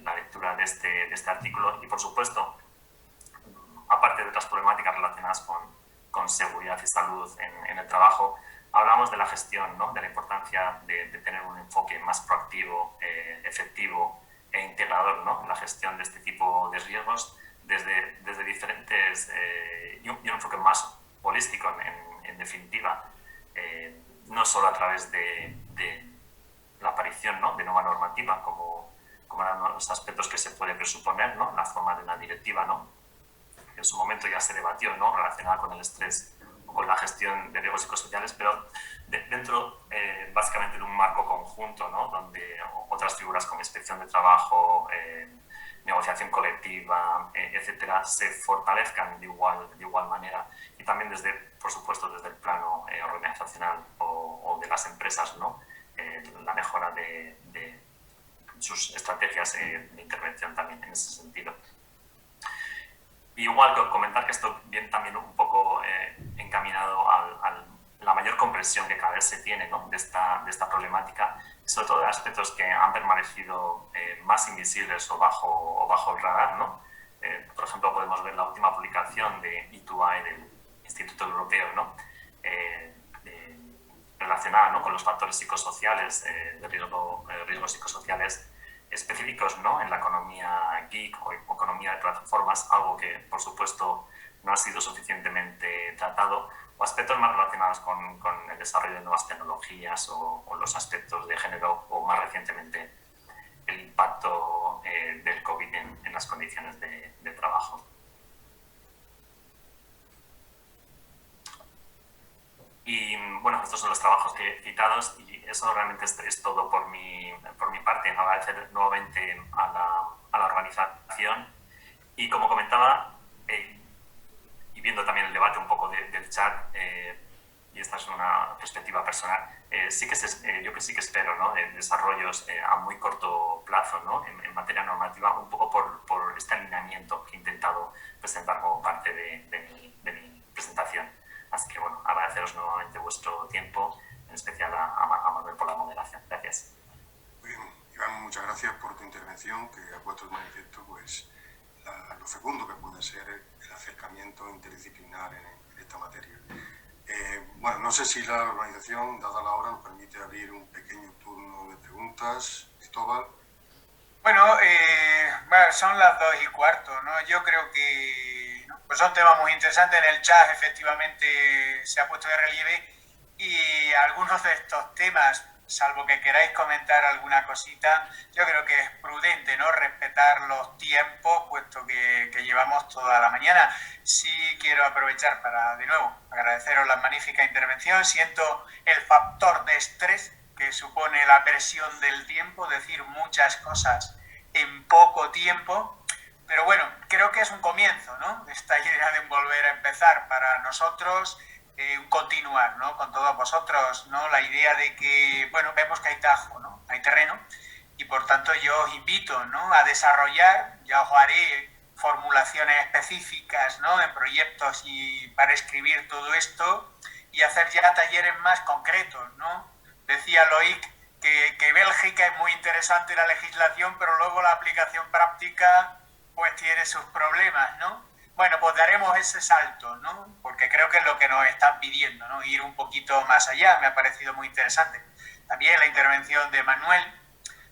la lectura de este artículo y, por supuesto, aparte de otras problemáticas relacionadas con seguridad y salud en el trabajo, hablamos de la gestión, ¿no?, de la importancia de tener un enfoque más proactivo, efectivo e integrador, ¿no?, en la gestión de este tipo de riesgos desde diferentes y un enfoque más holístico, en definitiva, no solo a través de la aparición, ¿no?, de nueva normativa, como eran los aspectos que se puede presuponer, ¿no?, en la forma de una directiva, ¿no?, que en su momento ya se debatió, ¿no?, relacionada con el estrés o con la gestión de riesgos psicosociales, pero dentro básicamente de un marco conjunto, ¿no?, donde otras figuras como inspección de trabajo, negociación colectiva, etcétera, se fortalezcan de igual manera, y también por supuesto, desde el plano organizacional o de las empresas, ¿no?, la mejora de sus estrategias de intervención también en ese sentido. Y igual comentar que esto viene también un poco encaminado a la mayor comprensión que cada vez se tiene, ¿no?, de esta problemática, y sobre todo de aspectos que han permanecido más invisibles o bajo el radar, ¿no? Por ejemplo, podemos ver la última publicación de E2I del Instituto Europeo, ¿no?, relacionada, ¿no?, con los factores psicosociales, de riesgos psicosociales específicos, ¿no?, en la economía geek o economía de plataformas, algo que, por supuesto, no ha sido suficientemente tratado, o aspectos más relacionados con el desarrollo de nuevas tecnologías o los aspectos de género, o más recientemente el impacto del COVID en las condiciones de trabajo. Y bueno, estos son los trabajos que he citados, y eso realmente es todo por mi parte. Agradecer nuevamente a la organización, y como comentaba, y viendo también el debate un poco del chat, y esta es una perspectiva personal, yo sí que espero, ¿no?, desarrollos a muy corto plazo, ¿no?, en materia normativa, un poco por este alineamiento que he intentado presentar como parte de mi presentación. Así que, bueno, agradeceros nuevamente vuestro tiempo, en especial a Manuel por la moderación. Gracias. Muy bien, Iván, muchas gracias por tu intervención, que ha puesto de manifiesto pues, lo fecundo que puede ser el acercamiento interdisciplinar en esta materia. Bueno, no sé si la organización, dada la hora, nos permite abrir un pequeño turno de preguntas. Cristóbal. Bueno, son las 2:15, ¿no? Yo creo que pues son temas muy interesantes. En el chat efectivamente se ha puesto de relieve, y algunos de estos temas, salvo que queráis comentar alguna cosita, yo creo que es prudente, ¿no?, respetar los tiempos, puesto que llevamos toda la mañana. Sí quiero aprovechar para, de nuevo, agradeceros la magnífica intervención. Siento el factor de estrés que supone la presión del tiempo, decir muchas cosas en poco tiempo, pero bueno, creo que es un comienzo, ¿no?, esta idea de volver a empezar para nosotros. un continuar, ¿no? Con todos vosotros, ¿no? La idea de que, bueno, vemos que hay tajo, ¿no? Hay terreno y por tanto yo os invito, ¿no? A desarrollar, ya os haré formulaciones específicas, ¿no? En proyectos y para escribir todo esto y hacer ya talleres más concretos, ¿no? Decía Loic que Bélgica es muy interesante la legislación, pero luego la aplicación práctica pues tiene sus problemas, ¿no? Bueno, pues daremos ese salto, ¿no? Porque creo que es lo que nos están pidiendo, ¿no? Ir un poquito más allá, me ha parecido muy interesante. También la intervención de Manuel.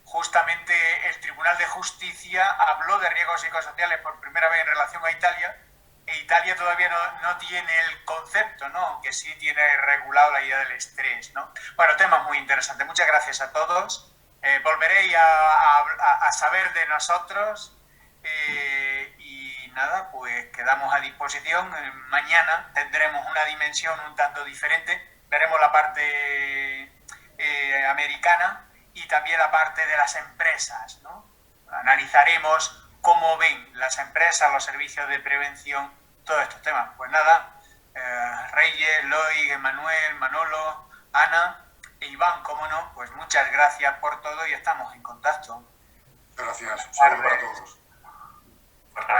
Justamente el Tribunal de Justicia habló de riesgos psicosociales por primera vez en relación a Italia, e Italia todavía no tiene el concepto, ¿no? Aunque sí tiene regulado la idea del estrés, ¿no? Bueno, temas muy interesantes. Muchas gracias a todos. Volveréis a saber de nosotros y nada, pues quedamos a disposición. Mañana tendremos una dimensión un tanto diferente. Veremos la parte americana y también la parte de las empresas, ¿no? Analizaremos cómo ven las empresas, los servicios de prevención, todos estos temas. Pues nada, Reyes, Loy, Manuel, Manolo, Ana e Iván, cómo no, pues muchas gracias por todo y estamos en contacto. Gracias, un saludo para todos.